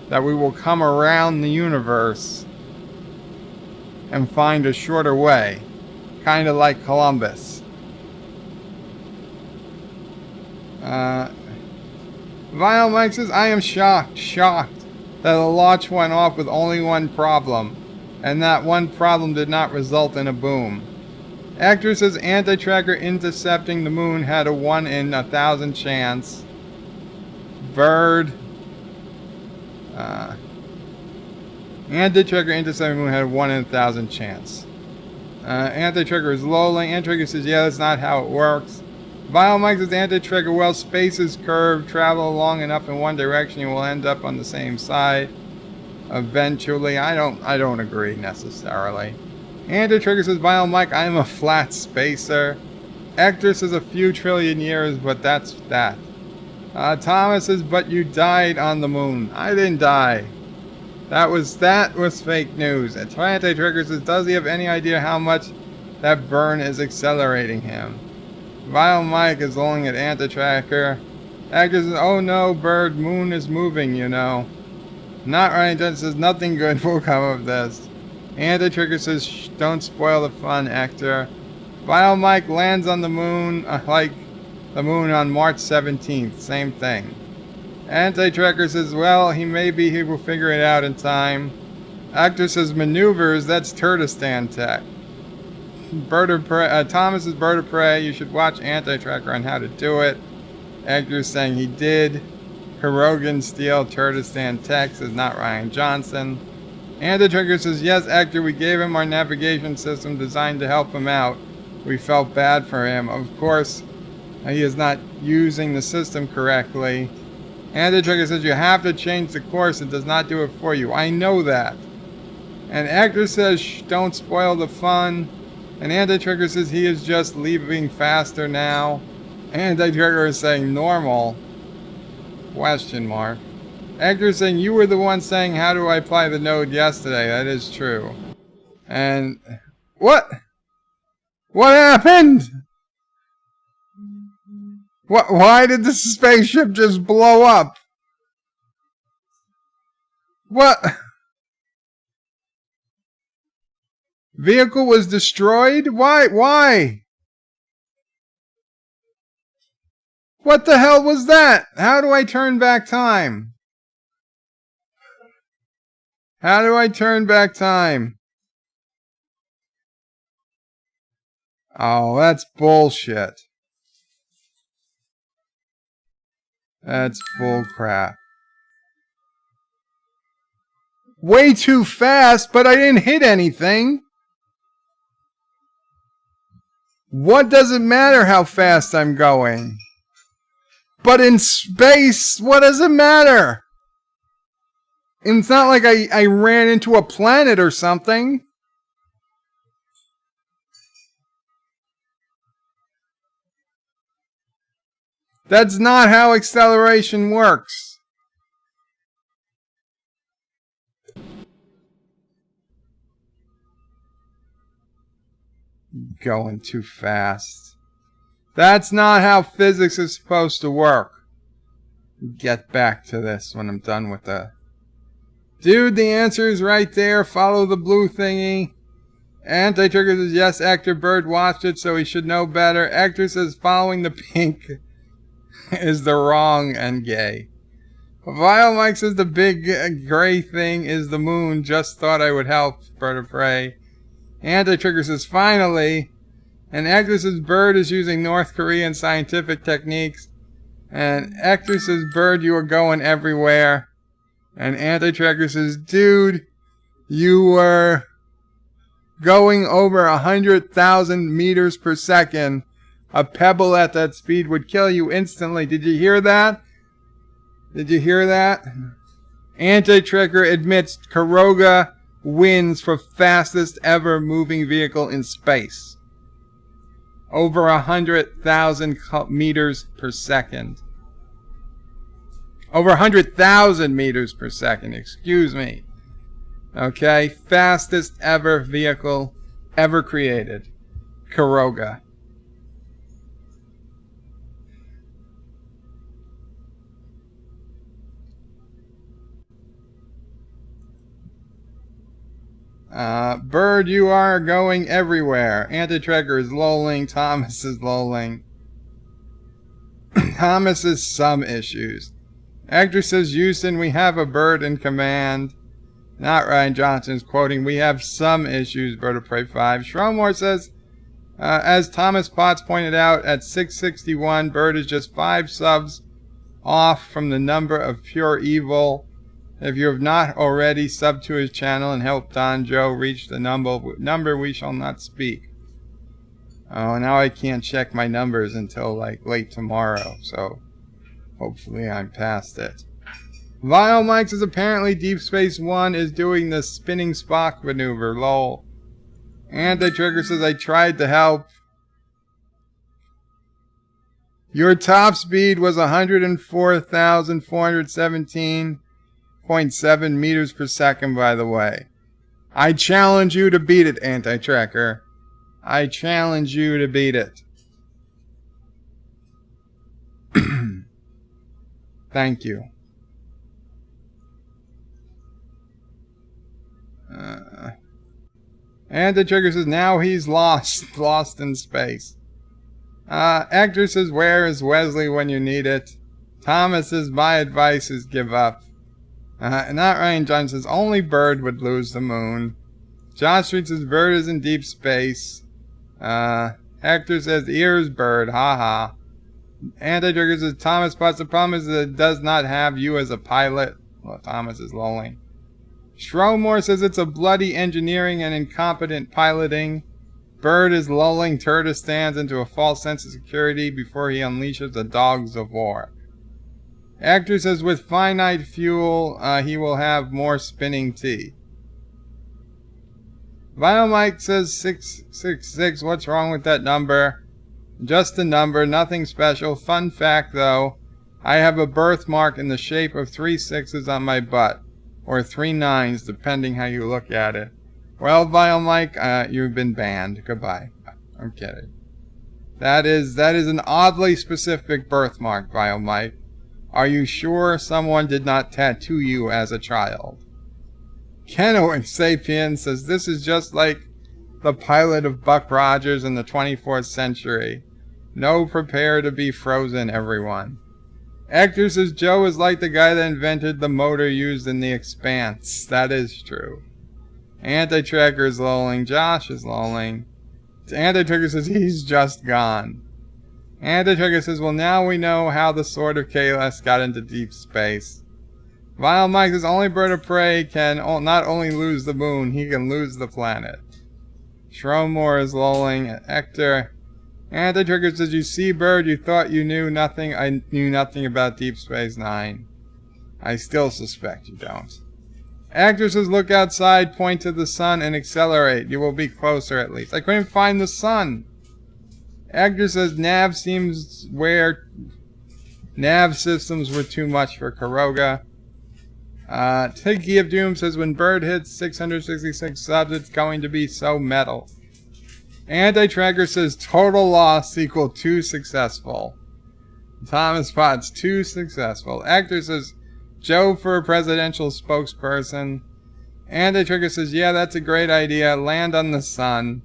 that we will come around the universe and find a shorter way, kind of like Columbus. Vile Mike says, I am shocked that the launch went off with only one problem, and that one problem did not result in a boom. Actor says, Anti-Tracker intercepting the moon had a 1 in 1,000 chance. Bird. Anti-Tracker intercepting the moon had a 1 in 1,000 chance. Anti-Tracker is lolling. Anti-Tracker says, yeah, that's not how it works. Vile Mike says, Anti-Tracker, well, space is curved. Travel long enough in one direction, you will end up on the same side. Eventually. I don't agree necessarily. Anti-Trigger says, Vile Mike, I am a flat spacer. Hector says, a few trillion years, but that's that. Thomas says, but you died on the moon. I didn't die. That was fake news. And Anti-Trigger says, does he have any idea how much that burn is accelerating him? Vile Mike is lolling at Anti-Tracker. Hector says, oh no, Bird, moon is moving, you know. Not Ryan Johnson says, nothing good will come of this. Anti-Trigger says, shh, don't spoil the fun, Hector. Vile Mike lands on the moon, like the moon on March 17th. Same thing. Anti-Tracker says, well, he will figure it out in time. Hector says, maneuvers, that's Turdistan tech. Bird of Prey, Thomas is Bird of Prey, you should watch Anti-Tracker on how to do it. Hector's saying he did. Kurogan Steel, Turdistan tech, says not Ryan Johnson. Anti-Trigger says, yes, Hector, we gave him our navigation system designed to help him out. We felt bad for him. Of course, he is not using the system correctly. And the trigger says you have to change the course. It does not do it for you. I know that. And Actor says, shh, don't spoil the fun. And Anti-Trigger says he is just leaving faster now. Anti-Trigger is saying normal. Question mark. Actor is saying you were the one saying how do I apply the node yesterday. That is true. And what? What happened? What? Why did the spaceship just blow up? What? Vehicle was destroyed? Why? Why? What the hell was that? How do I turn back time? How do I turn back time? Oh, that's bullshit. That's bullcrap. Way too fast, but I didn't hit anything. What does it matter how fast I'm going? But in space, what does it matter? It's not like I ran into a planet or something. That's not how acceleration works. Going too fast. That's not how physics is supposed to work. Get back to this when I'm done with the... Dude, the answer is right there. Follow the blue thingy. Anti-Trigger says yes, Actor Bird watched it, so he should know better. Actor says following the pink is the wrong and gay. Vile Mike says the big gray thing is the moon. Just thought I would help. Bird of Prey. Anti-Trigger says finally. And Actor says Bird is using North Korean scientific techniques. And Actor says Bird, you are going everywhere. And Anti-Trigger says, dude, you were going over 100,000 meters per second. A pebble at that speed would kill you instantly. Did you hear that? Did you hear that? Anti-Trigger admits Karoga wins for fastest ever moving vehicle in space. Over 100,000 meters per second. Over 100,000 meters per second, excuse me. Okay, fastest ever vehicle ever created. Karoga. Bird, you are going everywhere. Anti-Trigger is lolling. Thomas is lolling. Thomas has some issues. Actor says, Houston, we have a bird in command. Not Ryan Johnson's quoting, we have some issues, Bird of Prey 5. Shromore says, as Thomas Potts pointed out, at 661, Bird is just 5 subs off from the number of pure evil. If you have not already, sub to his channel and help Don Joe reach the number we shall not speak. Oh, now I can't check my numbers until like late tomorrow, so hopefully I'm past it. Vile Mike says apparently Deep Space One is doing the spinning Spock maneuver, lol. Anti-Trigger says I tried to help. Your top speed was 104,417.7 meters per second, by the way. I challenge you to beat it, Anti-Tracker. I challenge you to beat it. Thank you. Anti-Trigger says now he's lost in space. Actor says where is Wesley when you need it? Thomas says my advice is give up. Not Ryan John says only Bird would lose the moon. John Street says Bird is in deep space. Hector says ears Bird, haha. Anti-Trigger says Thomas Potts, the problem is that it does not have you as a pilot. Well, Thomas is lolling. Shromore says it's a bloody engineering and incompetent piloting. Bird is lulling Turdistan into a false sense of security before he unleashes the dogs of war. Actor says with finite fuel, he will have more spinning tea. Vinyl Mike says 666. What's wrong with that number? Just a number, nothing special. Fun fact though, I have a birthmark in the shape of 3 6s on my butt. Or 3 9s, depending how you look at it. Well, Vinyl Mike, you've been banned. Goodbye. I'm kidding. That is an oddly specific birthmark, Vinyl Mike. Are you sure someone did not tattoo you as a child? Kenoing Sapien says this is just like the pilot of Buck Rogers in the 24th century. No, prepare to be frozen, everyone. Actor says Joe is like the guy that invented the motor used in The Expanse. That is true. Anti-Tracker is lolling. Josh is lolling. Anti-Tracker says he's just gone. Anti-Tracker says, well, now we know how the Sword of Kahless got into deep space. Vinyl Mike says only bird of prey can not only lose the moon, he can lose the planet. Shromore is lolling. Hector. Anti-Tracker says, you see, bird, you thought you knew nothing. I knew nothing about Deep Space Nine. I still suspect you don't. Actor says, look outside, point to the sun, and accelerate. You will be closer at least. I couldn't find the sun. Actor says nav systems were too much for Karoga. Tiki of Doom says when Bird hits 666 subs, it's going to be so metal. Anti-Tracker says total loss equal too successful. Thomas Potts too successful. Actor says Joe for a presidential spokesperson. Anti-Tracker says yeah, that's a great idea. Land on the sun.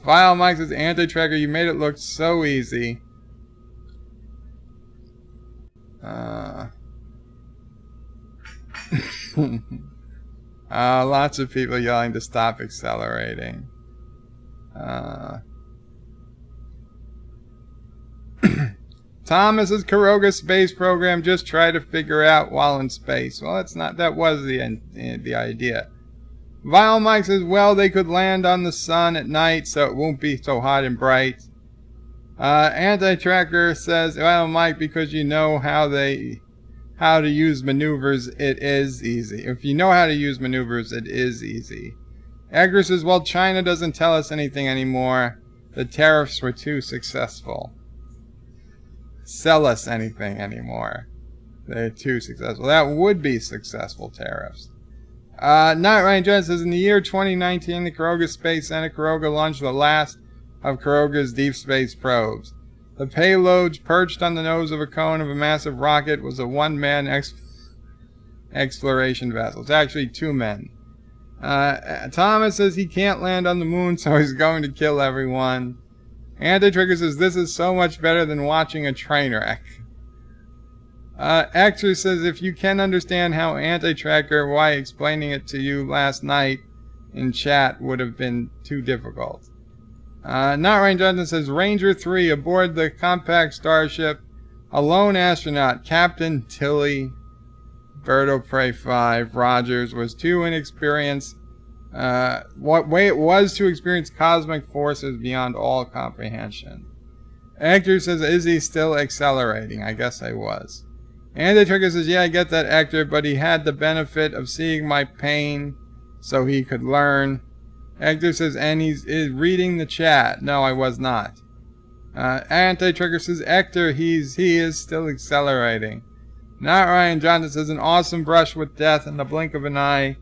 Vile Mike says, Anti-Tracker, you made it look so easy. Lots of people yelling to stop accelerating. Thomas's Karoga space program just try to figure out while in space. Well, that's not. That was the idea. Vile Mike says, well, they could land on the sun at night so it won't be so hot and bright. Anti-Tracker says, well, Mike, because you know how to use maneuvers, it is easy. If you know how to use maneuvers, it is easy. Edgar says, well, China doesn't tell us anything anymore. The tariffs were too successful. Sell us anything anymore. They're too successful. That would be successful tariffs. Not Ryan Jones says, in the year 2019, the Karoga Space Center Karoga launched the last of Karoga's deep space probes. The payload, perched on the nose of a cone of a massive rocket, was a one-man exploration vessel. It's actually 2 men. Thomas says he can't land on the moon, so he's going to kill everyone. Anti-Trigger says, this is so much better than watching a train wreck. Actor says, if you can understand how Anti-Tracker, why explaining it to you last night in chat would have been too difficult. Not Ryan Johnson says, Ranger 3 aboard the compact starship, a lone astronaut, Captain Tilly, Bird of Prey 5, Rogers, was too inexperienced. What way it was to experience cosmic forces beyond all comprehension. Actor says, is he still accelerating? I guess I was. Anti-Trigger says, yeah, I get that, Actor, but he had the benefit of seeing my pain so he could learn. Actor says, and he's reading the chat. No, I was not. Anti-Trigger says, Actor, he is still accelerating. Not Ryan Johnson says, an awesome brush with death in the blink of an eye.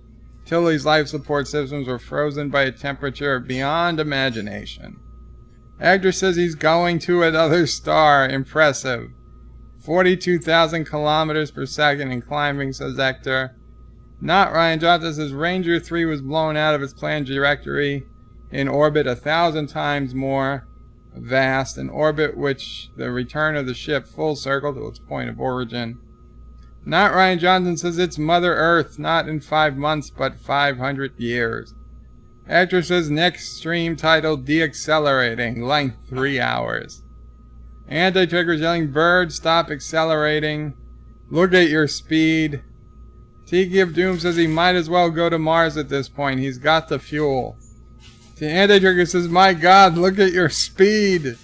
Tilly's life support systems were frozen by a temperature beyond imagination. Actor says he's going to another star. Impressive. 42,000 kilometers per second and climbing, says Actor. Not Ryan Johnson says Ranger 3 was blown out of its planned trajectory in orbit 1,000 times more vast, an orbit which the return of the ship full circle to its point of origin. Not Ryan Johnson says it's Mother Earth, not in 5 months, but 500 years. Actor says next stream titled Deaccelerating, length 3 hours. Anti-Trigger's yelling, Bird, stop accelerating. Look at your speed. Tiki of Doom says he might as well go to Mars at this point. He's got the fuel. The Anti-Trigger says, my god, look at your speed.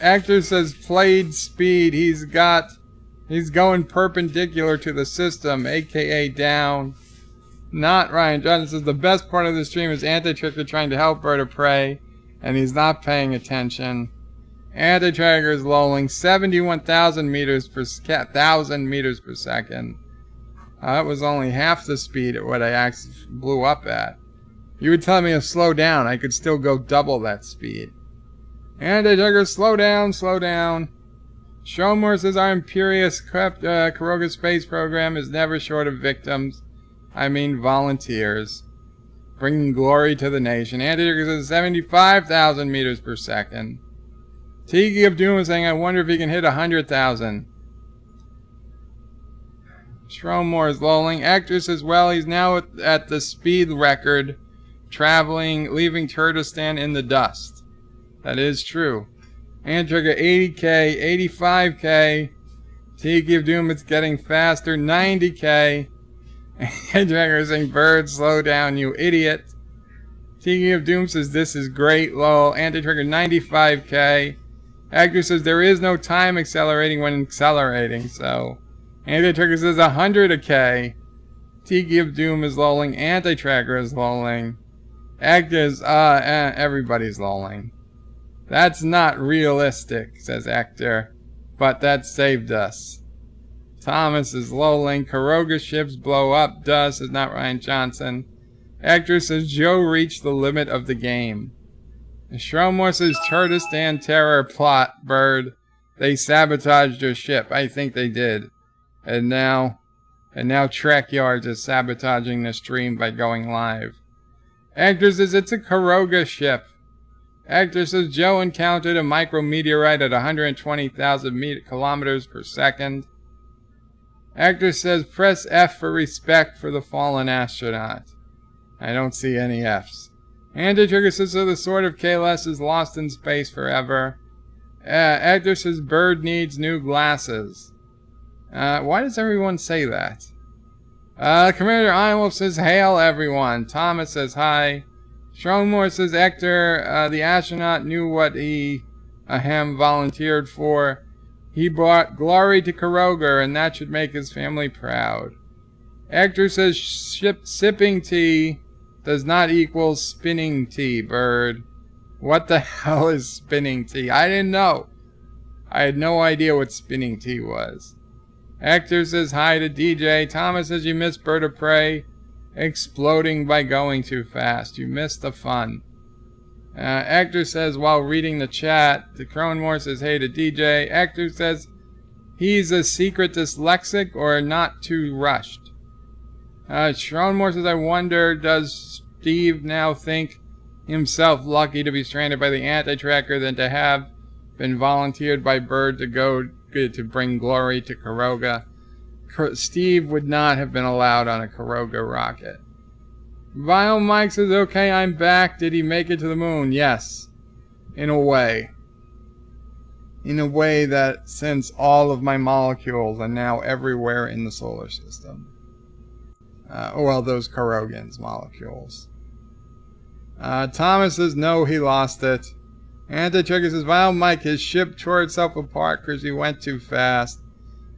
Actor says, played speed. He's going perpendicular to the system, aka down. Not Ryan Johnson says, the best part of the stream is Anti-Trigger trying to help Bird of Prey, and he's not paying attention. Anti-Trigger is lolling 71,000 meters per second. That was only half the speed at what I actually blew up at. You would tell me to slow down, I could still go double that speed. Anti-Trigger, slow down, slow down. Showmore says, our imperious Karoga space program is never short of victims. I mean volunteers. Bringing glory to the nation. Anti-Trigger says 75,000 meters per second. Tiki of Doom is saying, I wonder if he can hit 100,000. Shromore is lolling. Actor says, well, he's now at the speed record, leaving Turdistan in the dust. That is true. Anti-Trigger 80k, 85k. Tiki of Doom, it's getting faster, 90k. Anti-Trigger is saying, Bird, slow down, you idiot. Tiki of Doom says, this is great, lol. Anti-Trigger 95k. Actor says, there is no time accelerating when accelerating, so. Anti-Trigger says, 100k. Tiki of Doom is lolling. Anti-Trigger is lolling. Actors, everybody's lolling. That's not realistic, says Actor. But that saved us. Thomas is lolling. Karoga ships blow up. Duh, says not Ryan Johnson. Actor says Joe reached the limit of the game. Shromore says Turdistan terror plot, Bird. They sabotaged your ship. I think they did. And now Trek Yards is sabotaging the stream by going live. Actor says it's a Karoga ship. Actor says Joe encountered a micrometeorite at 120,000 kilometers per second. Actor says press F for respect for the fallen astronaut. I don't see any Fs. Anti-Trigger says so the sword of Kalos is lost in space forever. Actor says Bird needs new glasses. Why does everyone say that? Commander Ironwolf says hail everyone. Thomas says hi. Shromore says Hector, the astronaut knew what he volunteered for. He brought glory to Karoga, and that should make his family proud. Hector says sipping tea does not equal spinning tea, Bird. What the hell is spinning tea? I didn't know. I had no idea what spinning tea was. Hector says hi to DJ. Thomas says you missed Bird of Prey exploding by going too fast. You missed the fun. Hector says while reading the chat, the Cronmore says hey to DJ. Hector says he's a secret dyslexic or not too rushed. Shronmore says I wonder, does Steve now think himself lucky to be stranded by the anti-tracker than to have been volunteered by Bird to go to bring glory to Karoga? Steve would not have been allowed on a Karoga rocket. Vile Mike says, okay, I'm back. Did he make it to the moon? Yes. In a way. In a way that since all of my molecules are now everywhere in the solar system. Well, those Karogans molecules. Thomas says, no, he lost it. Anti-Trigger says, Vile Mike, his ship tore itself apart because he went too fast.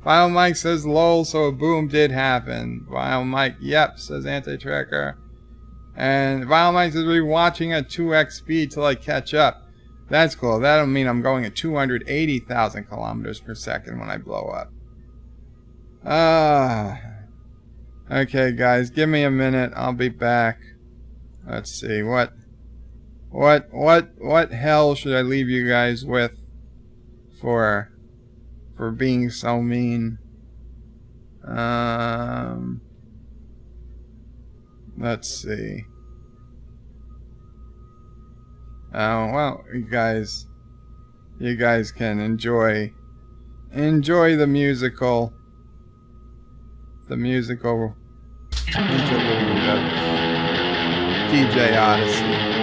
Vile Mike says, lol, so a boom did happen. Vile Mike, yep, says Anti-Trigger. And Vile Mike says, we're watching at 2x speed till I catch up. That's cool. That'll mean I'm going at 280,000 kilometers per second when I blow up. Okay, guys, give me a minute. I'll be back. Let's see, what hell should I leave you guys with for being so mean? Let's see. Well, you guys can enjoy the musical interlude of DJ Odyssey.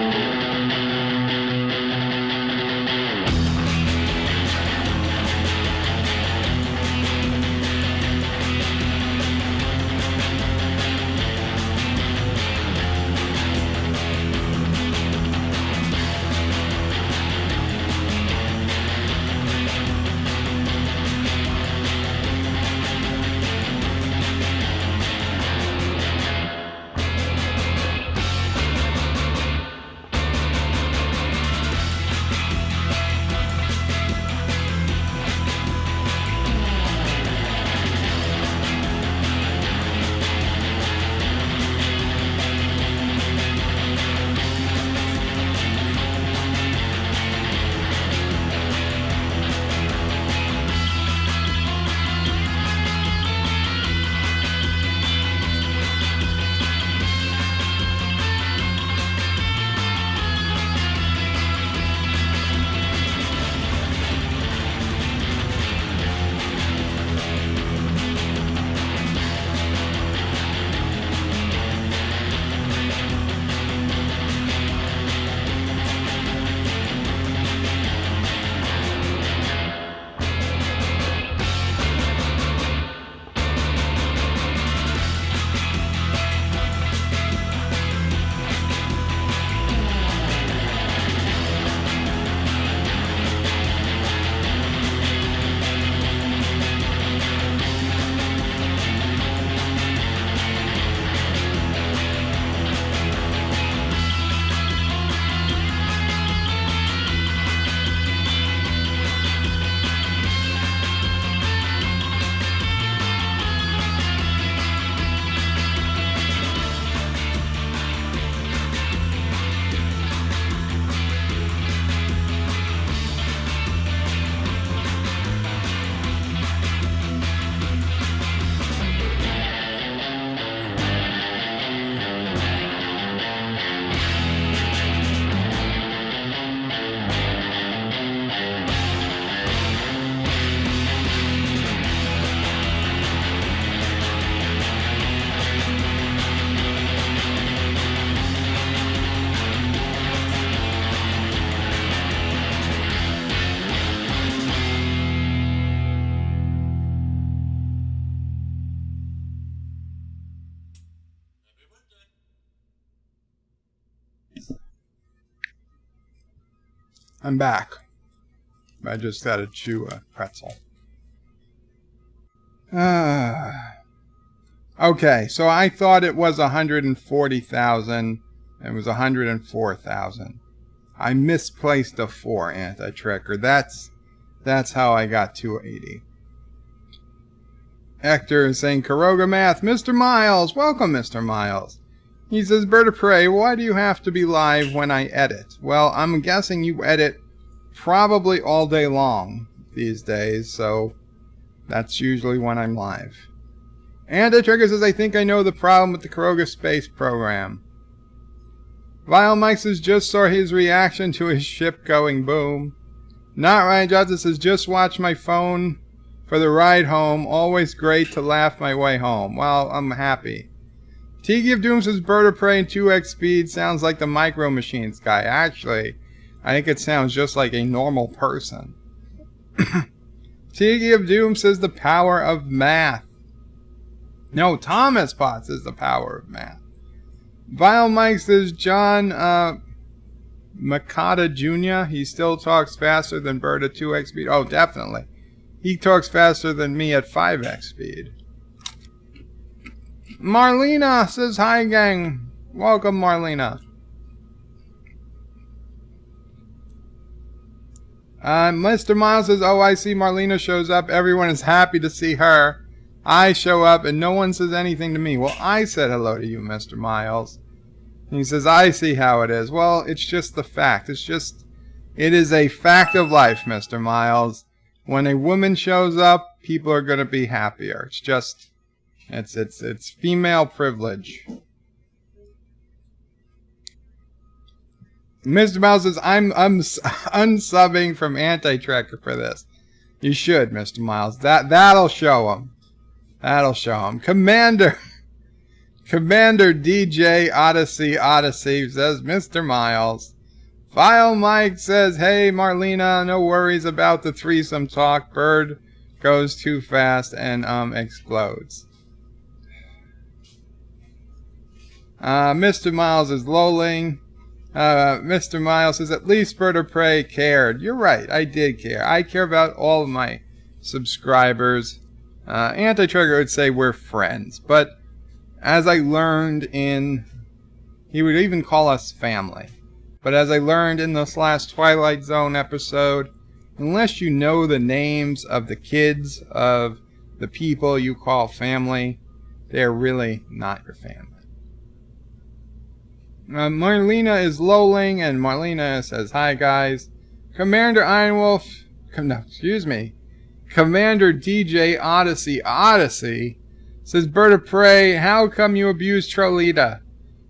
I'm back. I just had to chew a pretzel. Okay, so I thought it was 140,000. It was 104,000. I misplaced a 4, Anti-Trekker. That's how I got 280. Hector is saying, Karoga Math, Mr. Miles, welcome, Mr. Miles. He says, Bird of Prey, why do you have to be live when I edit? Well, I'm guessing you edit probably all day long these days, so that's usually when I'm live. Anti-Trigger says, I think I know the problem with the Karoga space program. Vile Mike says, just saw his reaction to his ship going boom. Not Ryan Johnson says, just watch my phone for the ride home. Always great to laugh my way home. Well, I'm happy. Tiki of Doom says, Bird of Prey in 2x speed sounds like the Micro Machines guy. Actually, I think it sounds just like a normal person. Tiki of Doom says, the power of math. No, Thomas Potts is the power of math. Vile Mike says, John Makata Jr., he still talks faster than Bird at 2x speed. Oh, definitely. He talks faster than me at 5x speed. Marlena says, hi gang. Welcome, Marlena. Mr. Miles says, oh, I see Marlena shows up. Everyone is happy to see her. I show up and no one says anything to me. Well, I said hello to you, Mr. Miles. And he says, I see how it is. Well, it's just the fact. It is a fact of life, Mr. Miles. When a woman shows up, people are going to be happier. It's female privilege. Mr. Miles says, I'm unsubbing from Anti-Trekker for this. You should, Mr. Miles. That'll show him. That'll show him. Commander DJ Odyssey says, Mr. Miles. Vile Mike says, hey, Marlena, no worries about the threesome talk. Bird goes too fast and explodes. Mr. Miles is lolling. Mr. Miles says, at least Bird of Prey cared. You're right, I did care. I care about all of my subscribers. Anti-Trigger would say we're friends, but as I learned he would even call us family. But as I learned in this last Twilight Zone episode, unless you know the names of the kids of the people you call family, they're really not your family. Marlena is lolling, and Marlena says, hi guys. Commander Ironwolf, Commander DJ Odyssey says, Bird of Prey, how come you abuse Trolita?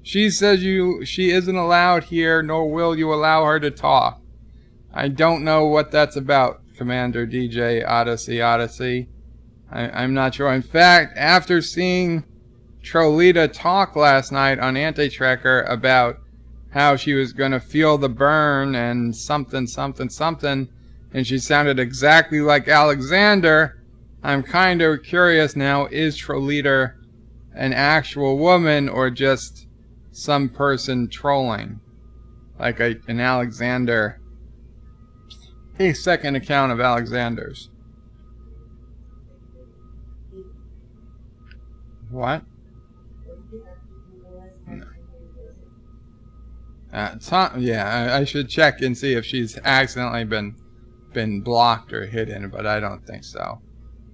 She says she isn't allowed here, nor will you allow her to talk. I don't know what that's about, Commander DJ Odyssey. I'm not sure. In fact, after seeing Trolita talk last night on Anti-Trekker about how she was going to feel the burn and something, and she sounded exactly like Alexander, I'm kind of curious now, is Trolita an actual woman or just some person trolling? Like an Alexander, a second account of Alexander's. What? Yeah, I should check and see if she's accidentally been blocked or hidden, but I don't think so.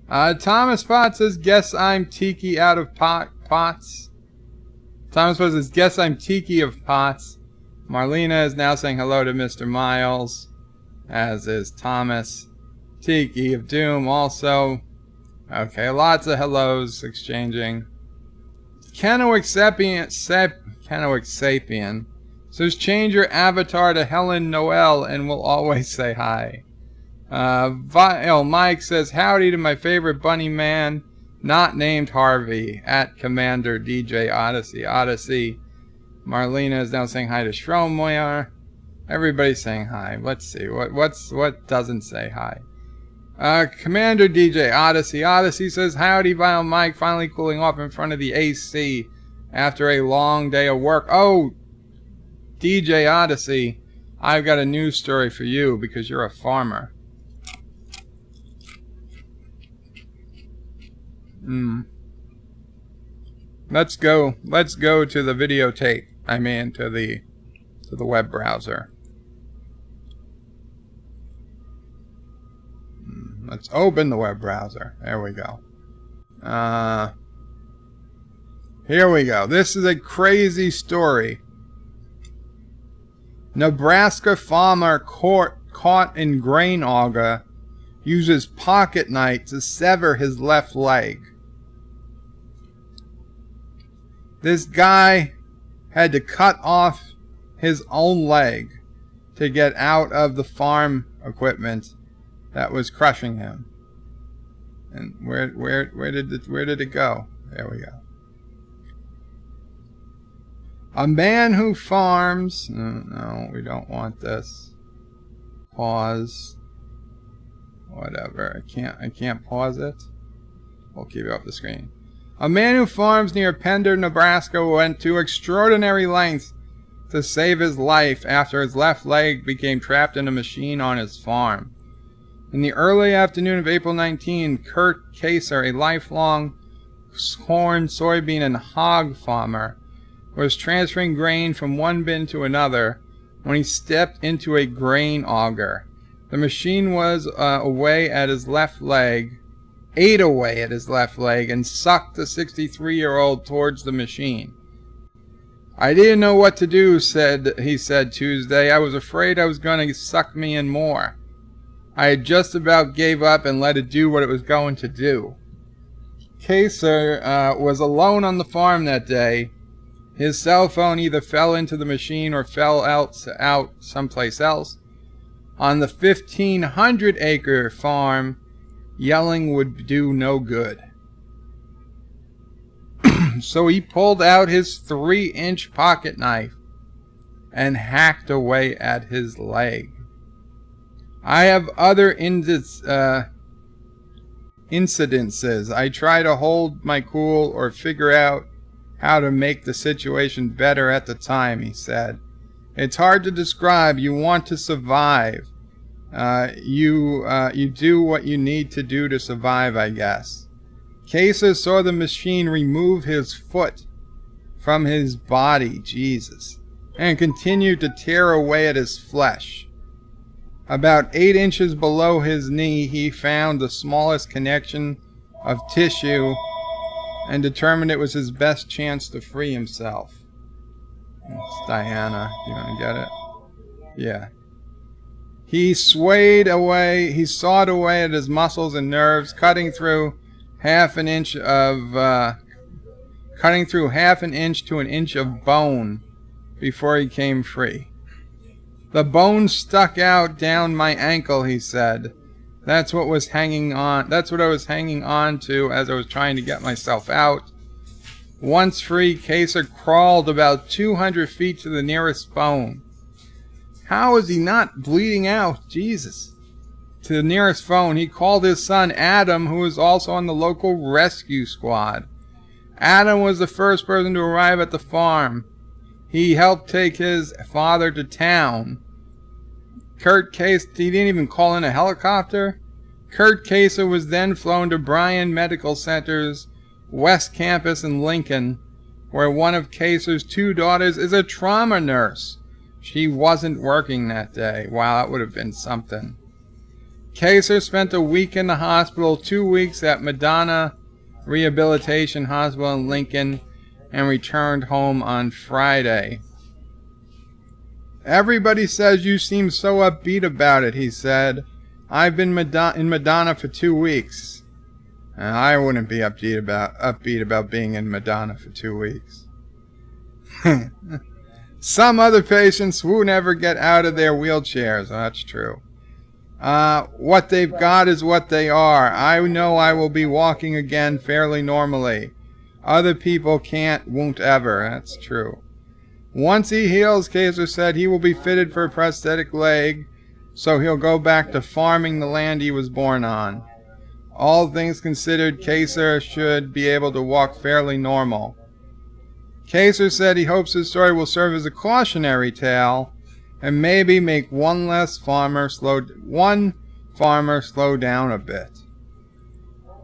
Thomas Potts says, guess I'm Tiki out of Pots. Thomas Potts says, guess I'm Tiki of Pots. Marlena is now saying hello to Mr. Miles, as is Thomas. Tiki of Doom also. Okay, lots of hellos exchanging. Kennewick Sapien says, change your avatar to Helen Noel and we'll always say hi. Vile Mike says, howdy to my favorite bunny man, not named Harvey, at Commander DJ Odyssey. Marlena is now saying hi to Schromoyer. Everybody's saying hi. Let's see. What doesn't say hi? Commander DJ Odyssey says, howdy, Vile Mike, finally cooling off in front of the AC after a long day of work. Oh, DJ Odyssey, I've got a news story for you because you're a farmer. Let's go to the videotape. I mean, to the web browser. Let's open the web browser. There we go. Here we go. This is a crazy story. Nebraska farmer caught in grain auger uses pocket knife to sever his left leg. This guy had to cut off his own leg to get out of the farm equipment that was crushing him. And where did it go? There we go. A man who farms. No, we don't want this. Pause. Whatever. I can't pause it. We'll keep it off the screen. A man who farms near Pender, Nebraska went to extraordinary lengths to save his life after his left leg became trapped in a machine on his farm. In the early afternoon of April 19, Kurt Kaser, a lifelong corn, soybean, and hog farmer, was transferring grain from one bin to another when he stepped into a grain auger. The machine was ate away at his left leg, and sucked the 63-year-old towards the machine. I didn't know what to do, he said Tuesday. I was afraid I was going to suck me in more. I had just about gave up and let it do what it was going to do. Kaser was alone on the farm that day. His cell phone either fell into the machine or fell out someplace else. On the 1,500-acre farm, yelling would do no good. So he pulled out his 3-inch pocket knife and hacked away at his leg. I have other incidences. I try to hold my cool or figure out how to make the situation better at the time, he said. It's hard to describe. You want to survive. You do what you need to do to survive, I guess. Kaser saw the machine remove his foot from his body, Jesus, and continued to tear away at his flesh. About 8 inches below his knee, he found the smallest connection of tissue and determined it was his best chance to free himself. It's Diana. You want to get it? Yeah. He sawed away at his muscles and nerves, cutting through half an inch to an inch of bone before he came free. The bone stuck out down my ankle, he said. That's what I was hanging on to as I was trying to get myself out. Once free, Kaser crawled about 200 feet to the nearest phone. How is he not bleeding out? Jesus. To the nearest phone, he called his son Adam, who was also on the local rescue squad. Adam was the first person to arrive at the farm. He helped take his father to town. He didn't even call in a helicopter. Kurt Kaser was then flown to Bryan Medical Center's West Campus in Lincoln, where one of Kaser's 2 daughters is a trauma nurse. She wasn't working that day. Wow, that would have been something. Kaser spent a week in the hospital, 2 weeks at Madonna Rehabilitation Hospital in Lincoln, and returned home on Friday. Everybody says you seem so upbeat about it, he said. I've been in Madonna for 2 weeks. I wouldn't be upbeat about being in Madonna for 2 weeks. Some other patients will never get out of their wheelchairs. That's true. What they've got is what they are. I know I will be walking again fairly normally. Other people won't ever. That's true. Once he heals, Kaser said, he will be fitted for a prosthetic leg, so he'll go back to farming the land he was born on. All things considered, Kaser should be able to walk fairly normal. Kaser said he hopes his story will serve as a cautionary tale and maybe make one farmer slow down a bit.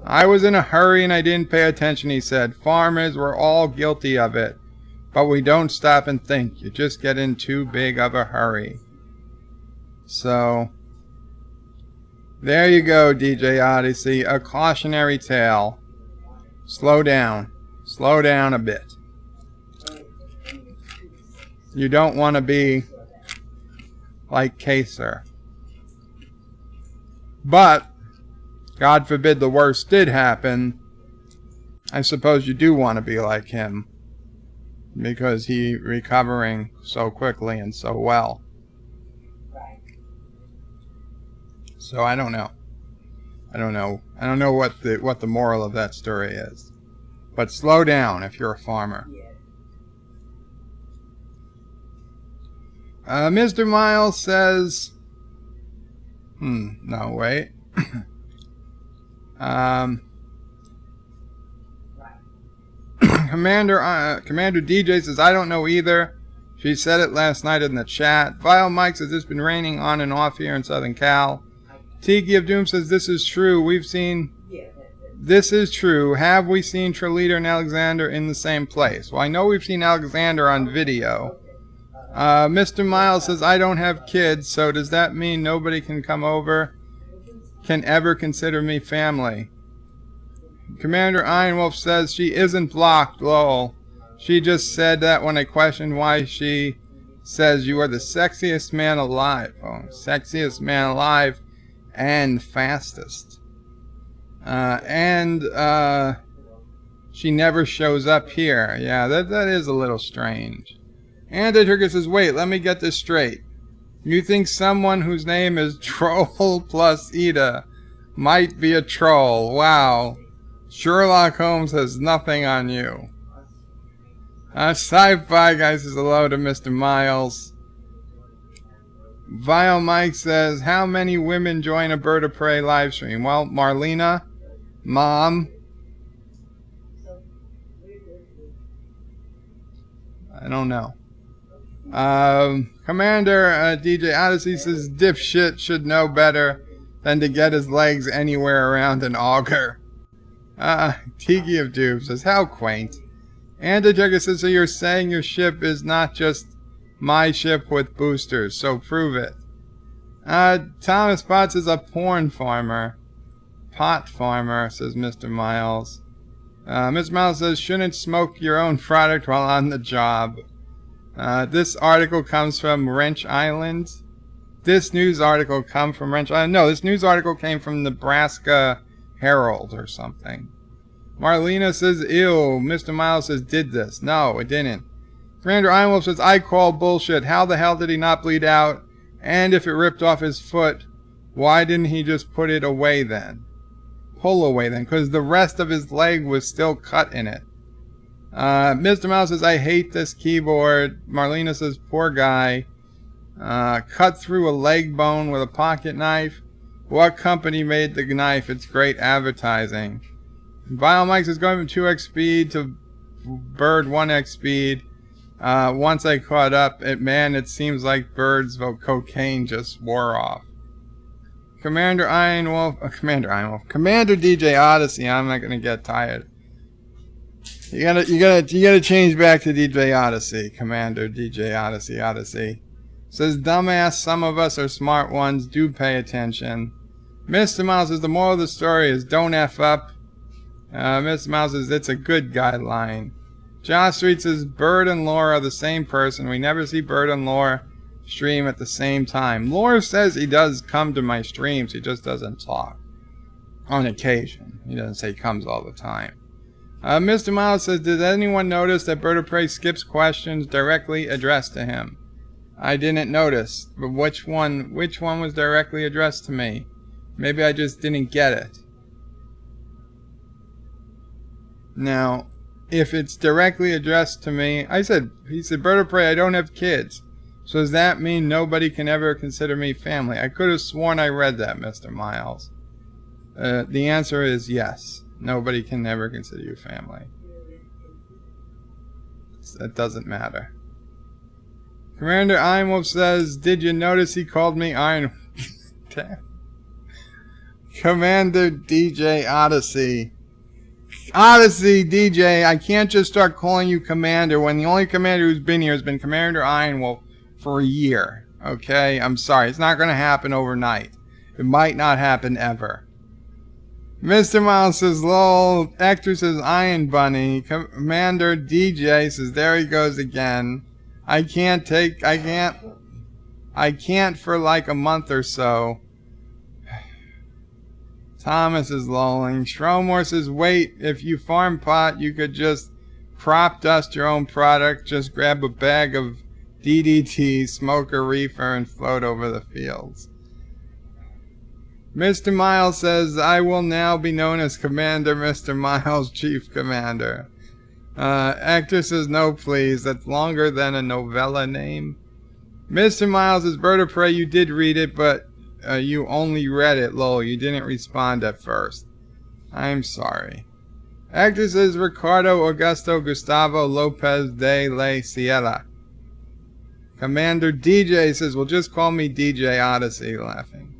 I was in a hurry and I didn't pay attention, he said. Farmers, we're all guilty of it, but we don't stop and think. You just get in too big of a hurry. So, there you go, DJ Odyssey. A cautionary tale. Slow down. Slow down a bit. You don't want to be like Kaser. But, God forbid the worst did happen, I suppose you do want to be like him, because he's recovering so quickly and so well. So I don't know. I don't know what the moral of that story is. But slow down if you're a farmer. Mr. Miles says, no, wait. Commander DJ says, I don't know either. She said it last night in the chat. Vile Mike says, it's been raining on and off here in Southern Cal. Tiki of Doom says, this is true. This is true. Have we seen Trelita and Alexander in the same place? Well, I know we've seen Alexander on video. Mr. Miles says, I don't have kids, so does that mean nobody can come over? Can ever consider me family? Commander Ironwolf says, she isn't blocked, lol. She just said that when I questioned why. She says, you are the sexiest man alive. Oh, sexiest man alive and fastest. She never shows up here. Yeah, that is a little strange. And Turkey says, wait, let me get this straight. You think someone whose name is Troll plus Ida might be a troll? Wow. Sherlock Holmes has nothing on you. Sci-Fi Guy says hello to Mr. Miles. Vile Mike says, how many women join a Bird of Prey live stream? Well, Marlena, Mom. I don't know. Commander DJ Odyssey says, dipshit should know better than to get his legs anywhere around an auger. Tiki of Doom says, how quaint. And the Jugger says, so you're saying your ship is not just my ship with boosters, so prove it. Thomas Potts is a porn farmer. Pot farmer, says Mr. Miles. Mr. Miles says, shouldn't smoke your own product while on the job. This article comes from Wrench Island. This news article come from Wrench Island. No, this news article came from Nebraska Herald or something. Marlena says, ew. Mr. Miles says, did this. No, it didn't. Commander Ironwolf says, I call bullshit. How the hell did he not bleed out? And if it ripped off his foot, why didn't he just put it away then? Pull away then, because the rest of his leg was still cut in it. Mr. Miles says, I hate this keyboard. Marlena says, poor guy. Cut through a leg bone with a pocket knife. What company made the knife? It's great advertising. Vile Mike says, going from 2x speed to Bird 1x speed. Once I caught up, it seems like Bird's cocaine just wore off. Commander DJ Odyssey, I'm not gonna get tired. You gotta change back to DJ Odyssey, Commander DJ Odyssey. Says, dumbass, some of us are smart ones, do pay attention. Mr. Miles says, the moral of the story is don't F up. Mr. Miles says, it's a good guideline. Josh Street says, Bird and Lore are the same person. We never see Bird and Lore stream at the same time. Lore says he does come to my streams, he just doesn't talk. On occasion. He doesn't say he comes all the time. Mr. Miles says, did anyone notice that Bird of Prey skips questions directly addressed to him? I didn't notice, but which one was directly addressed to me? Maybe I just didn't get it. Now, if it's directly addressed to me, he said, Bird of Prey, I don't have kids. So does that mean nobody can ever consider me family? I could have sworn I read that, Mr. Miles. The answer is yes. Nobody can ever consider you family. That doesn't matter. Commander Ironwolf says, did you notice he called me Iron? Damn. Commander DJ Odyssey. Odyssey DJ, I can't just start calling you Commander when the only Commander who's been here has been Commander Ironwolf for a year. Okay? I'm sorry. It's not going to happen overnight. It might not happen ever. Mr. Miles says, lol. Hector says, Iron Bunny. Commander DJ says, there he goes again. I can't for like a month or so. Thomas is lolling. Shromore says, wait, if you farm pot, you could just crop dust your own product. Just grab a bag of DDT, smoke a reefer, and float over the fields. Mr. Miles says, I will now be known as Commander Mr. Miles, Chief Commander. Hector says, no please, that's longer than a novella name. Mr. Miles says, Bird of Prey, you did read it, but you only read it, lol. You didn't respond at first. I'm sorry. Hector says, Ricardo Augusto Gustavo Lopez de la Ciela. Commander DJ says, well, just call me DJ Odyssey, laughing.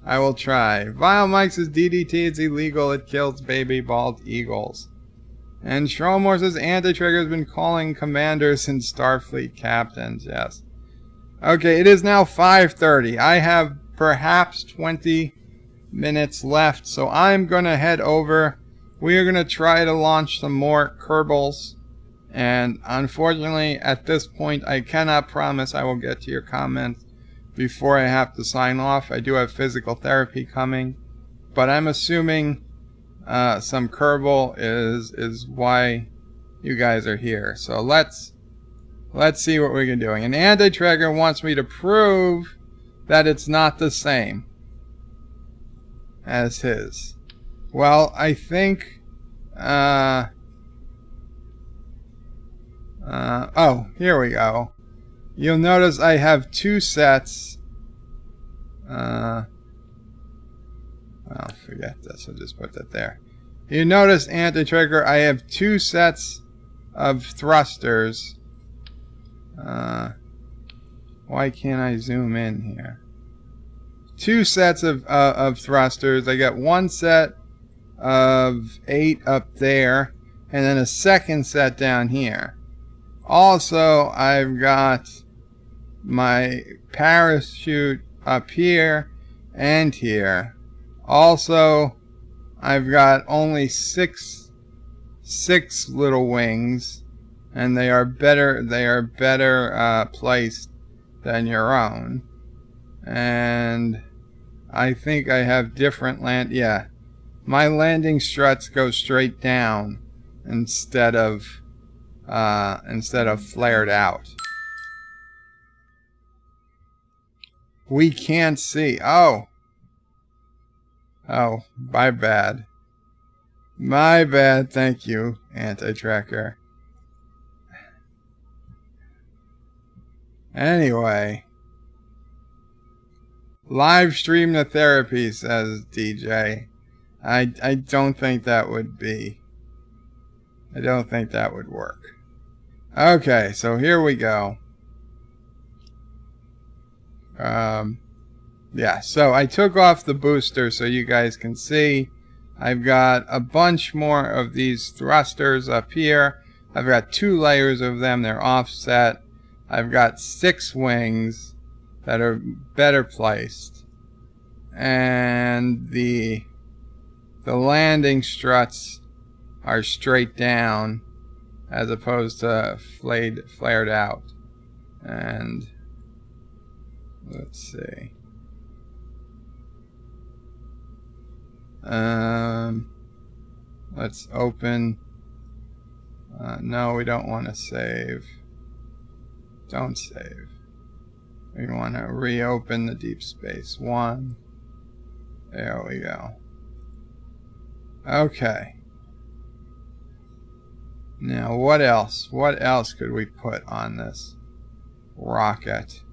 I will try. Vile Mike says, DDT is illegal. It kills baby bald eagles. And Shromore says, Anti-Trigger has been calling commanders and Starfleet captains. Yes. Okay, it is now 5:30. I have perhaps 20 minutes left, so I'm going to head over. We are going to try to launch some more Kerbals. And unfortunately, at this point, I cannot promise I will get to your comments before I have to sign off. I do have physical therapy coming, but I'm assuming some Kerbal is why you guys are here. So let's see what we can do. And Anti-Trigger wants me to prove that it's not the same as his. Well, I think oh, here we go. You'll notice I have two sets. Well, forget this. I'll just put that there. You notice, Anti-Trigger, I have two sets of thrusters. Why can't I zoom in here? Two sets of thrusters. I got one set of 8 up there, and then a second set down here. Also, I've got my parachute up here and here. Also, I've got only six little wings, and they are better placed than your own. And I think I have different yeah. My landing struts go straight down instead of flared out. We can't see. Oh, my bad. My bad. Thank you, Anti-Tracker. Anyway, live stream the therapy, says DJ. I don't think that would be. I don't think that would work. Okay, so here we go. Yeah, so I took off the booster so you guys can see. I've got a bunch more of these thrusters up here. I've got 2 layers of them. They're offset. I've got 6 wings that are better placed. And the landing struts are straight down as opposed to flared out. And let's see. Let's open. No, we don't want to save. Don't save. We want to reopen the Deep Space One. There we go. Okay. Now, what else? What else could we put on this rocket?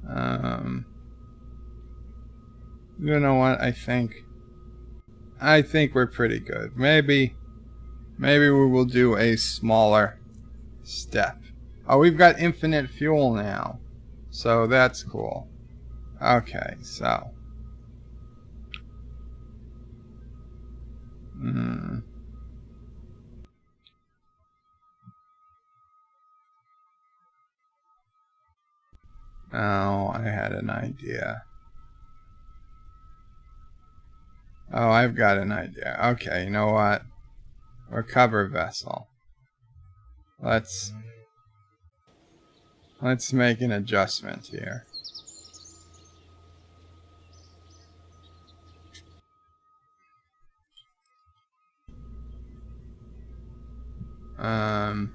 You know what? I think we're pretty good. Maybe we will do a smaller step. Oh, we've got infinite fuel now. So that's cool. Okay, so. Oh, I had an idea. Oh, I've got an idea. Okay, you know what? Recover vessel. Let's make an adjustment here. Um,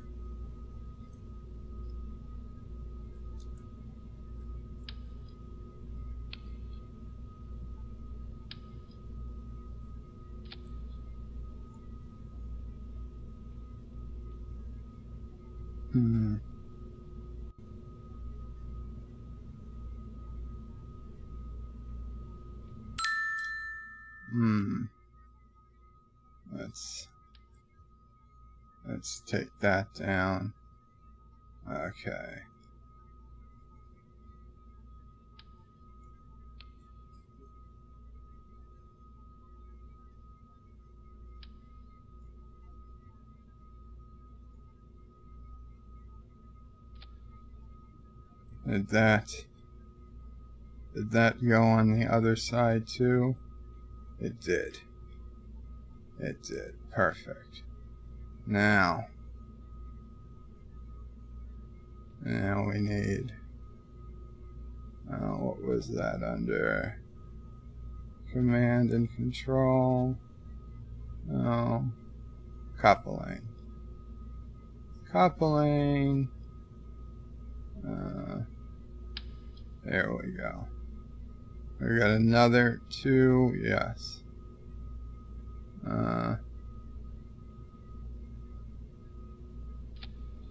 hmm. Hmm. Let's take that down. Okay. Did that go on the other side too? It did. It did. Perfect. Now we need, what was that under? Command and control. Oh, coupling. Coupling. There we go. We got another 2. Yes.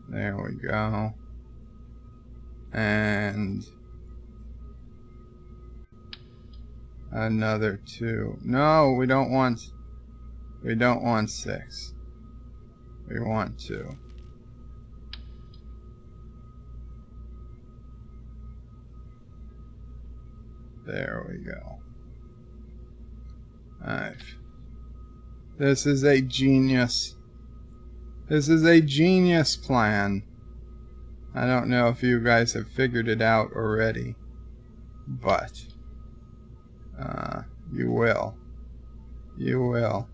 There we go. And another 2. No, we don't want 6. We want 2. There we go. This is a genius. This is a genius plan. I don't know if you guys have figured it out already, but you will. You will.